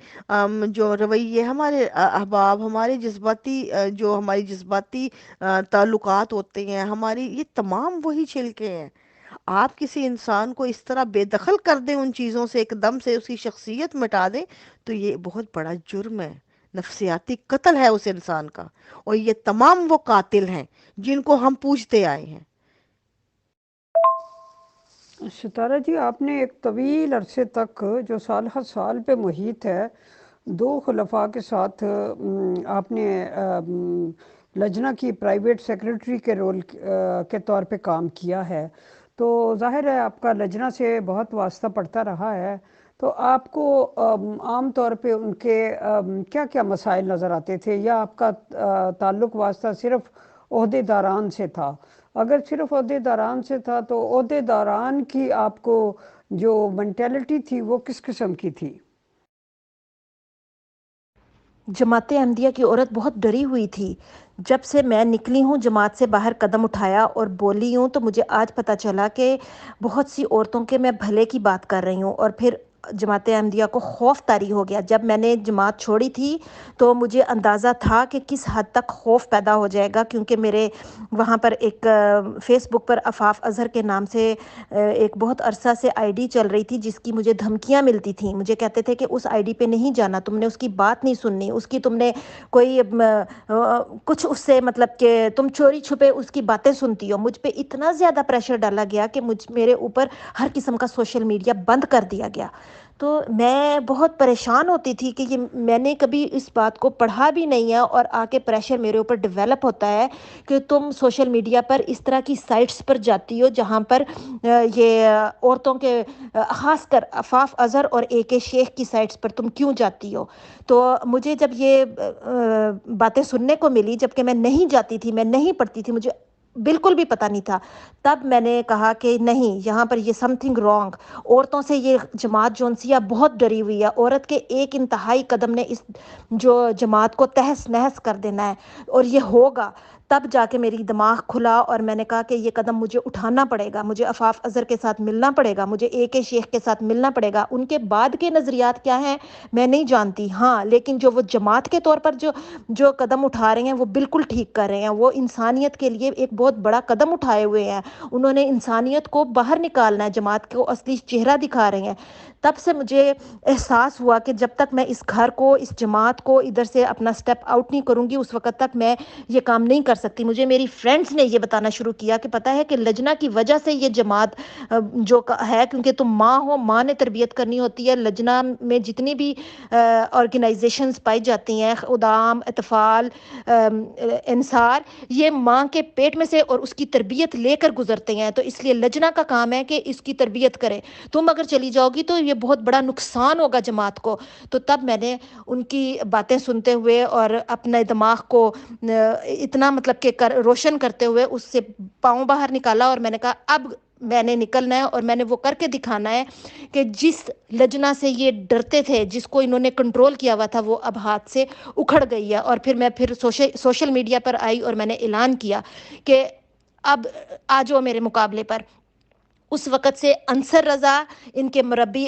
جو رویے، ہمارے احباب، ہمارے جذباتی جو ہماری جذباتی تعلقات ہوتے ہیں، ہماری یہ تمام وہی چھلکے ہیں۔ آپ کسی انسان کو اس طرح بے دخل کر دیں ان چیزوں سے، ایک دم سے اس کی شخصیت مٹا دیں، تو یہ بہت بڑا جرم ہے، نفسیاتی قتل ہے اس انسان کا، اور یہ تمام وہ قاتل ہیں جن کو ہم پوجتے آئے ہیں۔ ستارہ جی، آپ نے ایک طویل عرصے تک جو سال ہر سال پہ محیط ہے، دو خلفاء کے ساتھ آپ نے لجنہ کی پرائیویٹ سیکرٹری کے رول کے طور پہ کام کیا ہے، تو ظاہر ہے آپ کا لجنہ سے بہت واسطہ پڑتا رہا ہے۔ تو آپ کو عام طور پہ ان کے کیا کیا مسائل نظر آتے تھے، یا آپ کا تعلق واسطہ صرف عہدے داران سے تھا. اگر صرف عہدے داران سے تھا تو عہدے داران کی آپ کو جو مینٹیلٹی تھی وہ کس قسم کی تھی؟ جماعت احمدیہ کی عورت بہت ڈری ہوئی تھی. جب سے میں نکلی ہوں جماعت سے باہر قدم اٹھایا اور بولی ہوں تو مجھے آج پتہ چلا کہ بہت سی عورتوں کے میں بھلے کی بات کر رہی ہوں. اور پھر جماعت احمدیہ کو خوف طاری ہو گیا. جب میں نے جماعت چھوڑی تھی تو مجھے اندازہ تھا کہ کس حد تک خوف پیدا ہو جائے گا، کیونکہ میرے وہاں پر ایک فیس بک پر عفاف اظہر کے نام سے ایک بہت عرصہ سے آئی ڈی چل رہی تھی جس کی مجھے دھمکیاں ملتی تھیں. مجھے کہتے تھے کہ اس آئی ڈی پہ نہیں جانا، تم نے اس کی بات نہیں سننی، اس کی تم نے کوئی کچھ اس سے مطلب کہ تم چوری چھپے اس کی باتیں سنتی ہو. مجھ پہ اتنا زیادہ پریشر ڈالا گیا کہ میرے اوپر ہر قسم کا سوشل میڈیا بند کر دیا گیا. تو میں بہت پریشان ہوتی تھی کہ یہ میں نے کبھی اس بات کو پڑھا بھی نہیں ہے، اور آ کے پریشر میرے اوپر ڈیولپ ہوتا ہے کہ تم سوشل میڈیا پر اس طرح کی سائٹس پر جاتی ہو جہاں پر یہ عورتوں کے خاص کر عفاف اظہر اور اے کے شیخ کی سائٹس پر تم کیوں جاتی ہو. تو مجھے جب یہ باتیں سننے کو ملی، جب کہ میں نہیں جاتی تھی، میں نہیں پڑھتی تھی، مجھے بالکل بھی پتہ نہیں تھا، تب میں نے کہا کہ نہیں، یہاں پر یہ سم تھنگ رانگ. عورتوں سے یہ جماعت جونسیہ بہت ڈری ہوئی ہے. عورت کے ایک انتہائی قدم نے اس جو جماعت کو تہس نہس کر دینا ہے، اور یہ ہوگا. تب جا کے میری دماغ کھلا اور میں نے کہا کہ یہ قدم مجھے اٹھانا پڑے گا، مجھے عفاف اظہر کے ساتھ ملنا پڑے گا، مجھے اے کے شیخ کے ساتھ ملنا پڑے گا. ان کے بعد کے نظریات کیا ہیں میں نہیں جانتی، ہاں، لیکن جو وہ جماعت کے طور پر جو قدم اٹھا رہے ہیں وہ بالکل ٹھیک کر رہے ہیں. وہ انسانیت کے لیے ایک بہت بڑا قدم اٹھائے ہوئے ہیں. انہوں نے انسانیت کو باہر نکالنا ہے، جماعت کو اصلی چہرہ دکھا رہے ہیں. تب سے مجھے احساس ہوا کہ جب تک میں اس گھر کو، اس جماعت کو ادھر سے اپنا سٹیپ آؤٹ نہیں کروں گی اس وقت تک میں یہ کام نہیں کر سکتی. مجھے میری فرینڈز نے یہ بتانا شروع کیا کہ پتہ ہے کہ لجنا کی وجہ سے یہ جماعت جو ہے، کیونکہ تم ماں ہو، ماں نے تربیت کرنی ہوتی ہے. لجنا میں جتنی بھی آرگنائزیشنز پائی جاتی ہیں، خدام، اطفال، انصار، یہ ماں کے پیٹ میں سے اور اس کی تربیت لے کر گزرتے ہیں. تو اس لیے لجنا کا کام ہے کہ اس کی تربیت کرے. تم اگر چلی جاؤ گی تو یہ بہت بڑا نقصان ہوگا جماعت کو. تو تب میں نے ان کی باتیں سنتے ہوئے اور اپنے دماغ کو اتنا مطلب کہ روشن کرتے ہوئے اس سے پاؤں باہر نکالا، اور میں نے کہا اب میں نے نکلنا ہے اور میں نے وہ کر کے دکھانا ہے کہ جس لجنا سے یہ ڈرتے تھے، جس کو انہوں نے کنٹرول کیا ہوا تھا، وہ اب ہاتھ سے اکھڑ گئی ہے. اور پھر میں سوشل میڈیا پر آئی اور میں نے اعلان کیا کہ اب آ جاؤ میرے مقابلے پر. اس وقت سے انصر رضا، ان کے مربی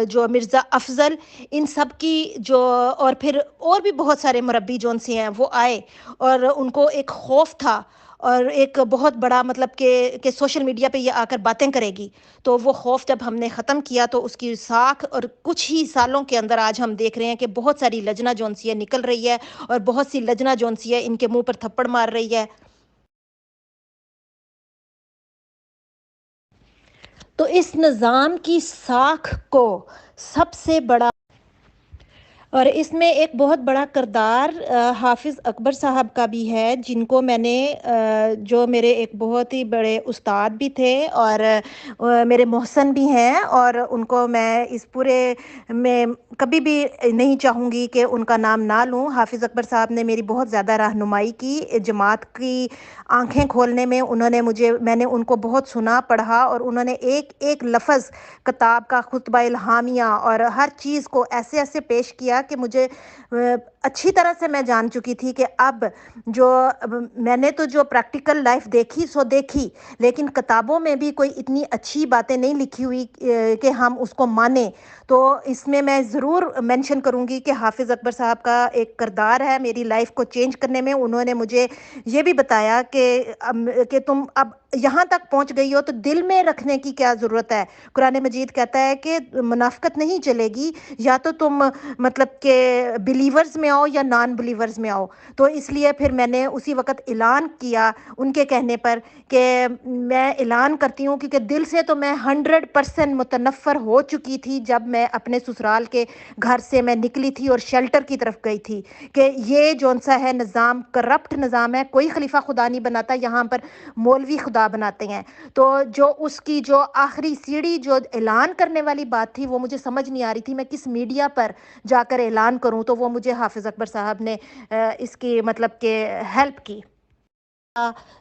جو مرزا افضل، ان سب کی جو اور پھر اور بھی بہت سارے مربی جون سے ہیں وہ آئے، اور ان کو ایک خوف تھا اور ایک بہت بڑا مطلب کہ سوشل میڈیا پہ یہ آ کر باتیں کرے گی. تو وہ خوف جب ہم نے ختم کیا تو اس کی ساکھ اور کچھ ہی سالوں کے اندر آج ہم دیکھ رہے ہیں کہ بہت ساری لجنا جونسیہ نکل رہی ہے، اور بہت سی لجنا جونسیہ ان کے منہ پر تھپڑ مار رہی ہے. تو اس نظام کی ساکھ کو سب سے بڑا، اور اس میں ایک بہت بڑا کردار حافظ اکبر صاحب کا بھی ہے، جن کو میں نے جو میرے ایک بہت ہی بڑے استاد بھی تھے اور میرے محسن بھی ہیں، اور ان کو میں اس پورے میں کبھی بھی نہیں چاہوں گی کہ ان کا نام نہ لوں. حافظ اکبر صاحب نے میری بہت زیادہ رہنمائی کی جماعت کی آنکھیں کھولنے میں. انہوں نے میں نے ان کو بہت سنا، پڑھا، اور انہوں نے ایک ایک لفظ کتاب کا، خطبہ الہامیہ اور ہر چیز کو ایسے ایسے پیش کیا کہ مجھے اچھی طرح سے میں جان چکی تھی کہ اب جو میں نے تو جو پریکٹیکل لائف دیکھی سو دیکھی، لیکن کتابوں میں بھی کوئی اتنی اچھی باتیں نہیں لکھی ہوئی کہ ہم اس کو مانیں. تو اس میں ضرور مینشن کروں گی کہ حافظ اکبر صاحب کا ایک کردار ہے میری لائف کو چینج کرنے میں. انہوں نے مجھے یہ بھی بتایا کہ تم اب یہاں تک پہنچ گئی ہو تو دل میں رکھنے کی کیا ضرورت ہے. قرآن مجید کہتا ہے کہ منافقت نہیں چلے گی، یا تو تم مطلب کہ بلیورز میں آؤ یا نان بلیورز میں آؤ. تو اس لیے پھر میں نے اسی وقت اعلان کیا ان کے کہنے پر کہ میں اعلان کرتی ہوں، کیونکہ دل سے تو میں 100% متنفر ہو چکی تھی جب میں اپنے سسرال کے گھر سے میں نکلی تھی اور شیلٹر کی طرف گئی تھی، کہ یہ جون سا ہے نظام کرپٹ نظام ہے. کوئی خلیفہ خدا نہیں بناتا، یہاں پر مولوی خدا بناتے ہیں. تو جو اس کی جو آخری سیڑھی جو اعلان کرنے والی بات تھی وہ مجھے سمجھ نہیں آ رہی تھی میں کس میڈیا پر جا کر اعلان کروں. تو وہ مجھے حافظ اکبر صاحب نے اس کی مطلب کہ ہیلپ کی.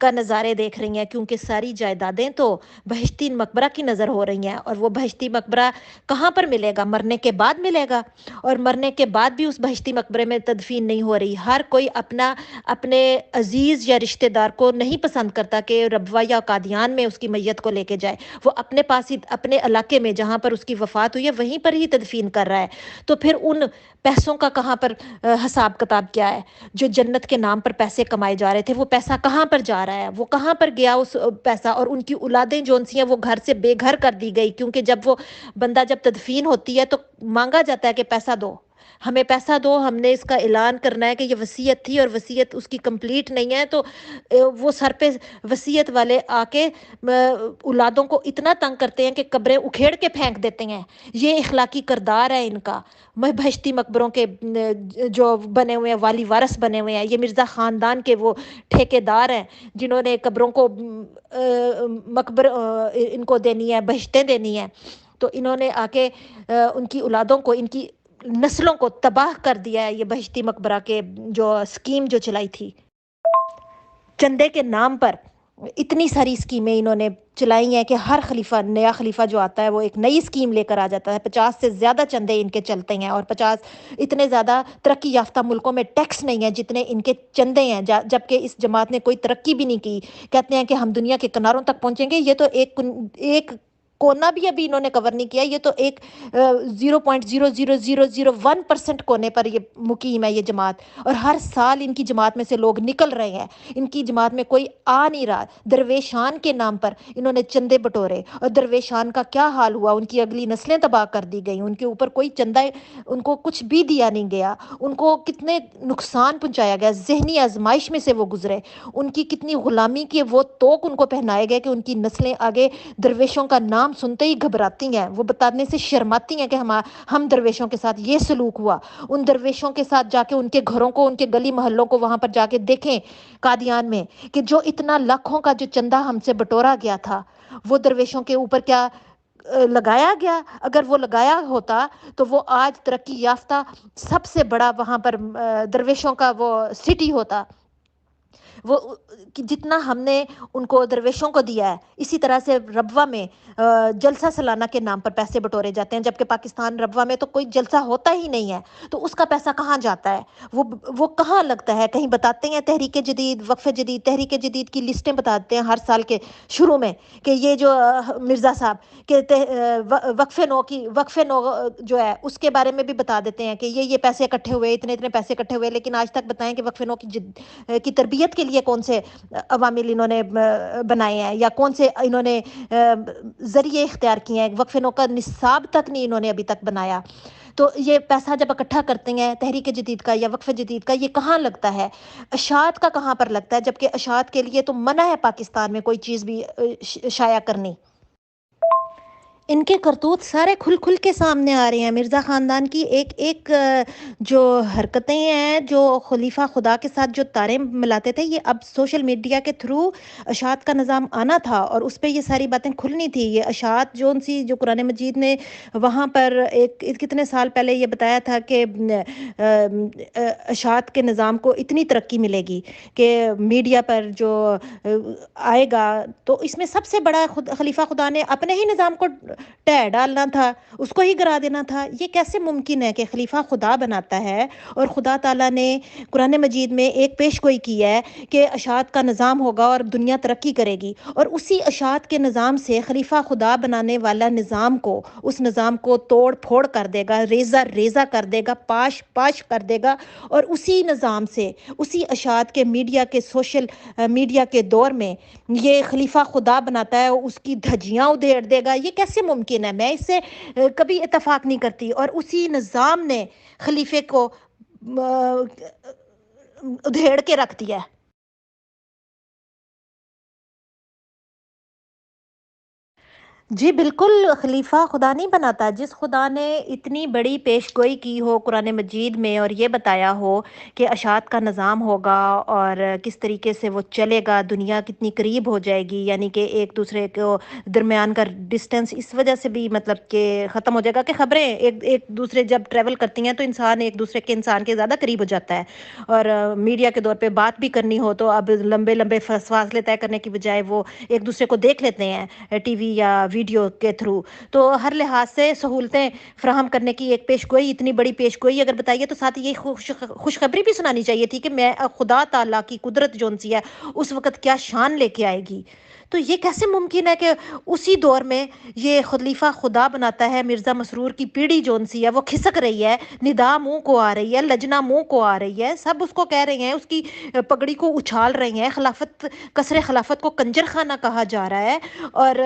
کا نظارے دیکھ رہی ہیں، کیونکہ ساری جائیدادیں تو بہشتی مقبرہ کی نظر ہو رہی ہیں، اور وہ بہشتی مقبرہ کہاں پر ملے گا؟ مرنے کے بعد ملے گا، اور مرنے کے بعد بھی اس بہشتی مقبرے میں تدفین نہیں ہو رہی۔ ہر کوئی اپنے عزیز یا رشتہ دار کو نہیں پسند کرتا کہ ربوہ یا قادیان میں اس کی میت کو لے کے جائے، وہ اپنے پاس ہی اپنے علاقے میں جہاں پر اس کی وفات ہوئی ہے وہیں پر ہی تدفین کر رہا ہے۔ تو پھر ان پیسوں کا کہاں پر حساب کتاب کیا ہے؟ جو جنت کے نام پر پیسے کمائے جا رہے تھے، وہ پیسہ کہاں پر جا رہا ہے؟ وہ کہاں پر گیا اس پیسہ؟ اور ان کی اولادیں جو سی ہیں وہ گھر سے بے گھر کر دی گئی، کیونکہ جب وہ بندہ جب تدفین ہوتی ہے تو مانگا جاتا ہے کہ پیسہ دو، ہمیں پیسہ دو، ہم نے اس کا اعلان کرنا ہے کہ یہ وصیت تھی اور وصیت اس کی کمپلیٹ نہیں ہے۔ تو وہ سر پہ وصیت والے آ کے اولادوں کو اتنا تنگ کرتے ہیں کہ قبریں اکھیڑ کے پھینک دیتے ہیں۔ یہ اخلاقی کردار ہے ان کا۔ بہشتی مقبروں کے جو بنے ہوئے ہیں، والی وارث بنے ہوئے ہیں، یہ مرزا خاندان کے وہ ٹھیکیدار ہیں جنہوں نے قبروں کو مقبر ان کو دینی ہے، بہشتیں دینی ہیں۔ تو انہوں نے آ کے ان کی اولادوں کو، ان کی نسلوں کو تباہ کر دیا ہے۔ یہ بہشتی مقبرہ کے جو اسکیم جو چلائی تھی چندے کے نام پر، اتنی ساری اسکیمیں انہوں نے چلائی ہیں کہ ہر خلیفہ، نیا خلیفہ جو آتا ہے وہ ایک نئی اسکیم لے کر آ جاتا ہے۔ 50 سے زیادہ چندے ان کے چلتے ہیں، اور 50 اتنے زیادہ ترقی یافتہ ملکوں میں ٹیکس نہیں ہے جتنے ان کے چندے ہیں، جبکہ اس جماعت نے کوئی ترقی بھی نہیں کی۔ کہتے ہیں کہ ہم دنیا کے کناروں تک پہنچیں گے، یہ تو ایک کونا بھی ابھی انہوں نے کور نہیں کیا، یہ تو ایک 0.00001% کونے پر یہ مقیم ہے یہ جماعت، اور ہر سال ان کی جماعت میں سے لوگ نکل رہے ہیں، ان کی جماعت میں کوئی آ نہیں رہا۔ درویشان کے نام پر انہوں نے چندے بٹورے، اور درویشان کا کیا حال ہوا؟ ان کی اگلی نسلیں تباہ کر دی گئیں، ان کے اوپر کوئی چندہ، ان کو کچھ بھی دیا نہیں گیا، ان کو کتنے نقصان پہنچایا گیا، ذہنی آزمائش میں سے وہ گزرے، ان کی کتنی غلامی کے وہ توق ان کو پہنائے گئے کہ ان کی نسلیں آگے درویشوں کا نام سنتے ہی گھبراتی ہیں، وہ بتانے سے شرماتی ہیں کہ ہم درویشوں کے ساتھ یہ سلوک ہوا۔ ان درویشوں کے ساتھ جا کے ان کے گھروں کو، ان کے گلی محلوں کو وہاں پر جا کے دیکھیں قادیان میں، کہ جو اتنا لاکھوں کا جو چندہ ہم سے بٹورا گیا تھا وہ درویشوں کے اوپر کیا لگایا گیا؟ اگر وہ لگایا ہوتا تو وہ آج ترقی یافتہ سب سے بڑا وہاں پر درویشوں کا وہ سٹی ہوتا۔ وہ جتنا ہم نے ان کو درویشوں کو دیا ہے، اسی طرح سے ربوہ میں جلسہ سالانہ کے نام پر پیسے بٹورے جاتے ہیں، جبکہ پاکستان ربوہ میں تو کوئی جلسہ ہوتا ہی نہیں ہے، تو اس کا پیسہ کہاں جاتا ہے؟ وہ کہاں لگتا ہے؟ کہیں بتاتے ہیں تحریک جدید، وقف جدید، تحریک جدید کی لسٹیں بتاتے ہیں ہر سال کے شروع میں کہ یہ جو مرزا صاحب کہ وقف نو جو ہے اس کے بارے میں بھی بتا دیتے ہیں کہ یہ پیسے اکٹھے ہوئے، اتنے پیسے اکٹھے ہوئے، لیکن آج تک بتائیں کہ وقف نو کی تربیت کے لیے کون سے عوامل انہوں نے بنائے ہیں، یا کون سے انہوں نے ذریعے اختیار کیے ہیں؟ وقف نو کا نصاب تک نہیں انہوں نے ابھی تک بنایا۔ تو یہ پیسہ جب اکٹھا کرتے ہیں تحریک جدید کا یا وقف جدید کا، یہ کہاں لگتا ہے؟ اشاعت کا کہاں پر لگتا ہے؟ جبکہ اشاعت کے لیے تو منع ہے پاکستان میں کوئی چیز بھی شائع کرنی۔ ان کے کرتوت سارے کھل کے سامنے آ رہے ہیں۔ مرزا خاندان کی ایک جو حرکتیں ہیں، جو خلیفہ خدا کے ساتھ جو تاریں ملاتے تھے، یہ اب سوشل میڈیا کے تھرو اشاعت کا نظام آنا تھا، اور اس پہ یہ ساری باتیں کھلنی تھی۔ یہ اشاعت جو قرآن مجید نے وہاں پر کتنے سال پہلے یہ بتایا تھا کہ اشاعت کے نظام کو اتنی ترقی ملے گی کہ میڈیا پر جو آئے گا، تو اس میں سب سے بڑا خلیفہ خدا نے اپنے ہی نظام کو ٹہ ڈالنا تھا، اس کو ہی گرا دینا تھا۔ یہ کیسے ممکن ہے کہ خلیفہ خدا بناتا ہے اور خدا تعالیٰ نے قرآن مجید میں ایک پیش گوئی کی ہے کہ اشاعت کا نظام ہوگا اور دنیا ترقی کرے گی، اور اسی اشاعت کے نظام سے خلیفہ خدا بنانے والا نظام کو، اس نظام کو توڑ پھوڑ کر دے گا، ریزہ کر دے گا، پاش کر دے گا، اور اسی نظام سے، اسی اشاعت کے میڈیا کے سوشل میڈیا کے دور میں یہ خلیفہ خدا بناتا ہے، اس کی دھجیاں ادھیڑ دے گا۔ یہ کیسے ممکن ہے؟ میں اس سے کبھی اتفاق نہیں کرتی۔ اور اسی نظام نے خلیفے کو ادھیڑ کے رکھ دیا ہے۔ جی بالکل، خلیفہ خدا نہیں بناتا. جس خدا نے اتنی بڑی پیش گوئی کی ہو قرآن مجید میں اور یہ بتایا ہو کہ اشاعت کا نظام ہوگا اور کس طریقے سے وہ چلے گا، دنیا کتنی قریب ہو جائے گی، یعنی کہ ایک دوسرے کو درمیان کا ڈسٹینس اس وجہ سے بھی مطلب کہ ختم ہو جائے گا کہ خبریں ایک دوسرے جب ٹریول کرتی ہیں تو انسان ایک دوسرے کے انسان کے زیادہ قریب ہو جاتا ہے. اور میڈیا کے دور پہ بات بھی کرنی ہو تو اب لمبے لمبے فاصلے طے کرنے کی بجائے وہ ایک دوسرے کو دیکھ لیتے ہیں ٹی وی یا ویڈیو کے تھرو. تو ہر لحاظ سے سہولتیں فراہم کرنے کی ایک پیش گوئی، اتنی بڑی پیش گوئی اگر بتائیے تو ساتھ یہ خوشخبری بھی سنانی چاہیے تھی کہ میں خدا تعالیٰ کی قدرت جون سی ہے اس وقت کیا شان لے کے آئے گی. تو یہ کیسے ممکن ہے کہ اسی دور میں یہ خلیفہ خدا بناتا ہے، مرزا مسرور کی پیڑھی جون سی ہے وہ کھسک رہی ہے، ندا منہ کو آ رہی ہے، لجنا منہ کو آ رہی ہے، سب اس کو کہہ رہے ہیں، اس کی پگڑی کو اچھال رہے ہیں، خلافت قصر خلافت کو کنجر خانہ کہا جا رہا ہے. اور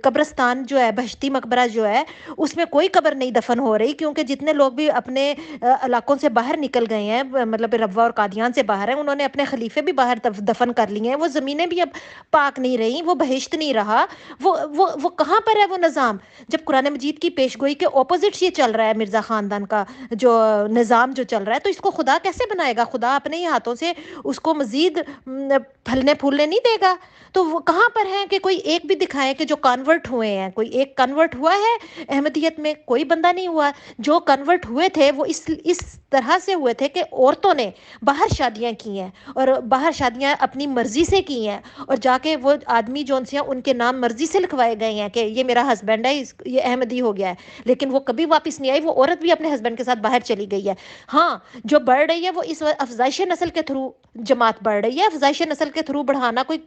قبرستان جو ہے، بہشتی مقبرہ جو ہے، اس میں کوئی قبر نہیں دفن ہو رہی کیونکہ جتنے لوگ بھی اپنے علاقوں سے باہر نکل گئے ہیں، مطلب ربوہ اور قادیان سے باہر ہیں، انہوں نے اپنے خلیفے بھی باہر دفن کر لیے ہیں. وہ زمینیں بھی اب پاک نہیں رہی، وہ بہشت نہیں رہا. وہ کہاں پر ہے وہ نظام؟ جب قرآن مجید کی پیش گوئی کے اپوزٹ یہ چل رہا ہے، مرزا خاندان کا جو نظام جو چل رہا ہے، تو اس کو خدا کیسے بنائے گا؟ خدا اپنے ہی ہاتھوں سے اس کو مزید پھلنے پھولنے نہیں دے گا. تو وہ کہاں پر ہیں کہ کوئی ایک بھی دکھائے کہ جو کنورٹ ہوئے ہیں، کوئی ایک کنورٹ ہوا ہے احمدیت میں؟ کوئی بندہ نہیں ہوا. جو کنورٹ ہوئے تھے وہ اس طرح سے ہوئے تھے کہ عورتوں نے باہر شادیاں کی ہیں اور باہر شادیاں اپنی مرضی سے کی ہیں، اور جا کے وہ آدمی جون سے ہیں ان کے نام مرضی سے لکھوائے گئے ہیں کہ یہ میرا ہسبینڈ ہے، یہ احمدی ہو گیا ہے، لیکن وہ کبھی واپس نہیں آئی. وہ عورت بھی اپنے ہسبینڈ کے ساتھ باہر چلی گئی ہے. ہاں، جو بڑھ رہی ہے وہ اس افزائش نسل کے تھرو جماعت بڑھ رہی ہے. افزائش نسل کے تھرو بڑھانا کوئی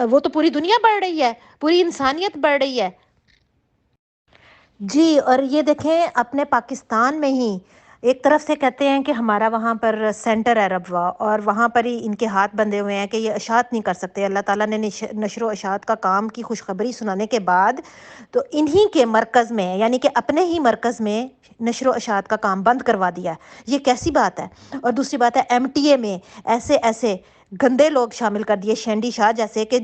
وہ تو پوری دنیا بڑھ رہی ہے، پوری انسانیت بڑھ رہی ہے. جی، اور یہ دیکھیں اپنے پاکستان میں ہی ایک طرف سے کہتے ہیں کہ ہمارا وہاں پر سینٹر ہے ربوہ، اور وہاں پر ہی ان کے ہاتھ بندھے ہوئے ہیں کہ یہ اشاعت نہیں کر سکتے. اللہ تعالیٰ نے نشر و اشاعت کا کام کی خوشخبری سنانے کے بعد تو انہی کے مرکز میں، یعنی کہ اپنے ہی مرکز میں نشر و اشاعت کا کام بند کروا دیا. یہ کیسی بات ہے؟ اور دوسری بات ہے ایم ٹی اے میں ایسے گندے لوگ شامل کر دیے، شینڈی شاہ جیسے، کہ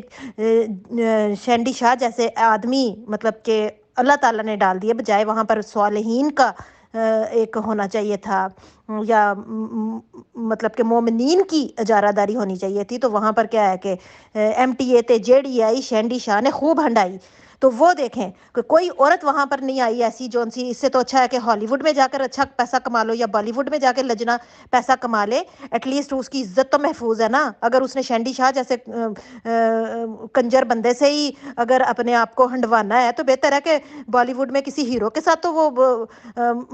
شینڈی شاہ جیسے آدمی مطلب کہ اللہ تعالیٰ نے ڈال دیے، بجائے وہاں پر صالحین کا ایک ہونا چاہیے تھا، یا مطلب کہ مومنین کی اجارہ داری ہونی چاہیے تھی. تو وہاں پر کیا ہے کہ ایم ٹی اے تے جیڑی آئی شینڈی شاہ نے خوب ہنڈائی. تو وہ دیکھیں کہ کوئی عورت وہاں پر نہیں آئی ایسی جون سی. اس سے تو اچھا ہے کہ ہالی ووڈ میں جا کر اچھا پیسہ کما لو، یا بالی ووڈ میں جا کے لجنا پیسہ کما لے، ایٹ لیسٹ اس کی عزت تو محفوظ ہے نا. اگر اس نے شینڈی شاہ جیسے کنجر بندے سے ہی اگر اپنے آپ کو ہنڈوانا ہے تو بہتر ہے کہ بالی ووڈ میں کسی ہیرو کے ساتھ تو وہ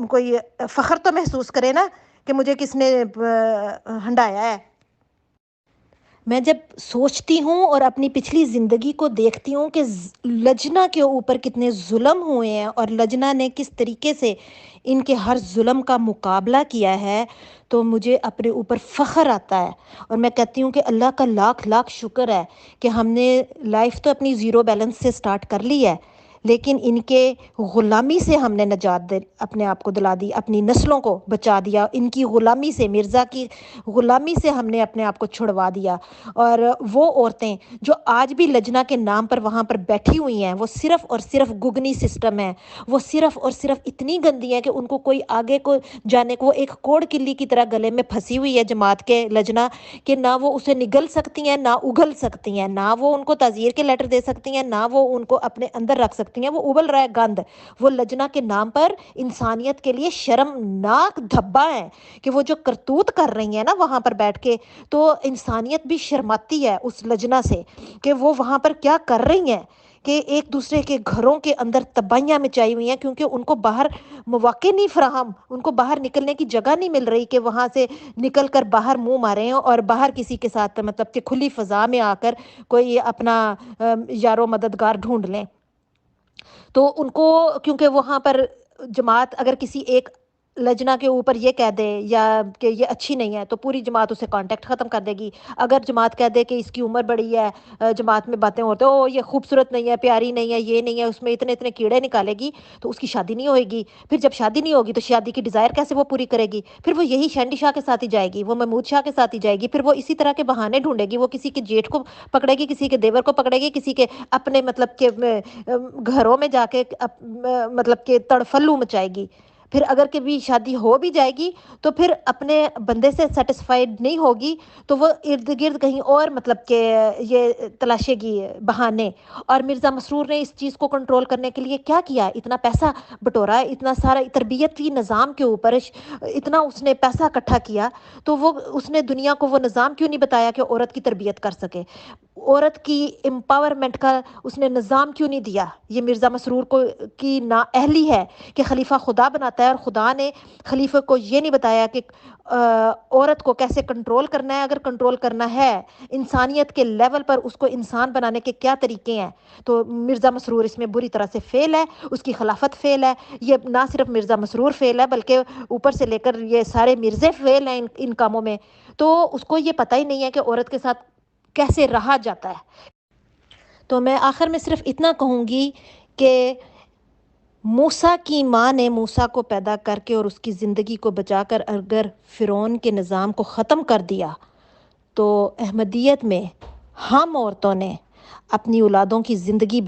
کوئی فخر تو محسوس کرے نا کہ مجھے کس نے ہنڈایا ہے. میں جب سوچتی ہوں اور اپنی پچھلی زندگی کو دیکھتی ہوں کہ لجنا کے اوپر کتنے ظلم ہوئے ہیں اور لجنا نے کس طریقے سے ان کے ہر ظلم کا مقابلہ کیا ہے، تو مجھے اپنے اوپر فخر آتا ہے. اور میں کہتی ہوں کہ اللہ کا لاکھ لاکھ شکر ہے کہ ہم نے لائف تو اپنی زیرو بیلنس سے سٹارٹ کر لی ہے، لیکن ان کے غلامی سے ہم نے نجات اپنے آپ کو دلا دی، اپنی نسلوں کو بچا دیا. ان کی غلامی سے، مرزا کی غلامی سے ہم نے اپنے آپ کو چھڑوا دیا. اور وہ عورتیں جو آج بھی لجنا کے نام پر وہاں پر بیٹھی ہوئی ہیں، وہ صرف اور صرف گگنی سسٹم ہے. وہ صرف اور صرف اتنی گندی ہیں کہ ان کو کوئی آگے کو جانے کو ایک کوڑ کلی کی طرح گلے میں پھنسی ہوئی ہے جماعت کے لجنا، کہ نہ وہ اسے نگل سکتی ہیں، نہ اگل سکتی ہیں، نہ وہ ان کو تعزیر کے لیٹر دے سکتی ہیں، نہ وہ ان کو اپنے اندر رکھ سکتی ہیں. وہ ابل رہا ہے گند. وہ لجنا کے نام پر انسانیت کے لیے شرمناک دھبا ہے کہ وہ جو کرتوت کر رہی ہیں نا وہاں پر بیٹھ کے، تو انسانیت بھی شرماتی ہے اس لجنا سے کہ وہ وہاں پر کیا کر رہی ہیں، کہ ایک دوسرے کے گھروں کے اندر تباہیاں مچائی ہوئی ہیں کیونکہ ان کو باہر مواقع نہیں فراہم، ان کو باہر نکلنے کی جگہ نہیں مل رہی کہ وہاں سے نکل کر باہر منہ ماریں اور باہر کسی کے ساتھ مطلب کہ کھلی فضا میں آ کر کوئی اپنا یارو مددگار ڈھونڈ لیں. تو ان کو کیونکہ وہاں پر جماعت اگر کسی ایک لجنا کے اوپر یہ کہہ دے یا کہ یہ اچھی نہیں ہے تو پوری جماعت اسے کانٹیکٹ ختم کر دے گی. اگر جماعت کہہ دے کہ اس کی عمر بڑی ہے، جماعت میں باتیں ہوتے او یہ خوبصورت نہیں ہے، پیاری نہیں ہے، یہ نہیں ہے، اس میں اتنے اتنے کیڑے نکالے گی، تو اس کی شادی نہیں ہوئے گی. پھر جب شادی نہیں ہوگی تو شادی کی ڈیزائر کیسے وہ پوری کرے گی؟ پھر وہ یہی شینڈی شاہ کے ساتھ ہی جائے گی، وہ محمود شاہ کے ساتھ ہی جائے گی. پھر وہ اسی طرح کے بہانے ڈھونڈے گی، وہ کسی کے جیٹھ کو پکڑے گی، کسی کے دیور کو پکڑے گی، کسی کے اپنے مطلب کہ گھروں میں جا کے مطلب کہ تڑفلو مچائے گی. پھر اگر کبھی شادی ہو بھی جائے گی تو پھر اپنے بندے سے سیٹسفائیڈ نہیں ہوگی تو وہ ارد گرد کہیں اور مطلب کہ یہ تلاشے گی بہانے. اور مرزا مسرور نے اس چیز کو کنٹرول کرنے کے لیے کیا کیا؟ اتنا پیسہ بٹورا، اتنا سارا تربیتی نظام کے اوپر اتنا اس نے پیسہ اکٹھا کیا، تو وہ اس نے دنیا کو وہ نظام کیوں نہیں بتایا کہ عورت کی تربیت کر سکے؟ عورت کی امپاورمنٹ کا اس نے نظام کیوں نہیں دیا؟ یہ مرزا مسرور کو کی نااہلی ہے کہ خلیفہ خدا بناتا ہے، اور خدا نے خلیفہ کو یہ نہیں بتایا کہ عورت کو کیسے کنٹرول کرنا ہے. اگر کنٹرول کرنا ہے انسانیت کے لیول پر، اس کو انسان بنانے کے کیا طریقے ہیں. تو مرزا مسرور اس میں بری طرح سے فیل ہے، اس کی خلافت فیل ہے. یہ نہ صرف مرزا مسرور فیل ہے بلکہ اوپر سے لے کر یہ سارے مرزے فیل ہیں ان کاموں میں. تو اس کو یہ پتہ ہی نہیں ہے کہ عورت کے ساتھ کیسے رہا جاتا ہے. تو میں آخر میں صرف اتنا کہوں گی کہ موسیٰ کی ماں نے موسیٰ کو پیدا کر کے اور اس کی زندگی کو بچا کر اگر فرعون کے نظام کو ختم کر دیا، تو احمدیت میں ہم عورتوں نے اپنی اولادوں کی زندگی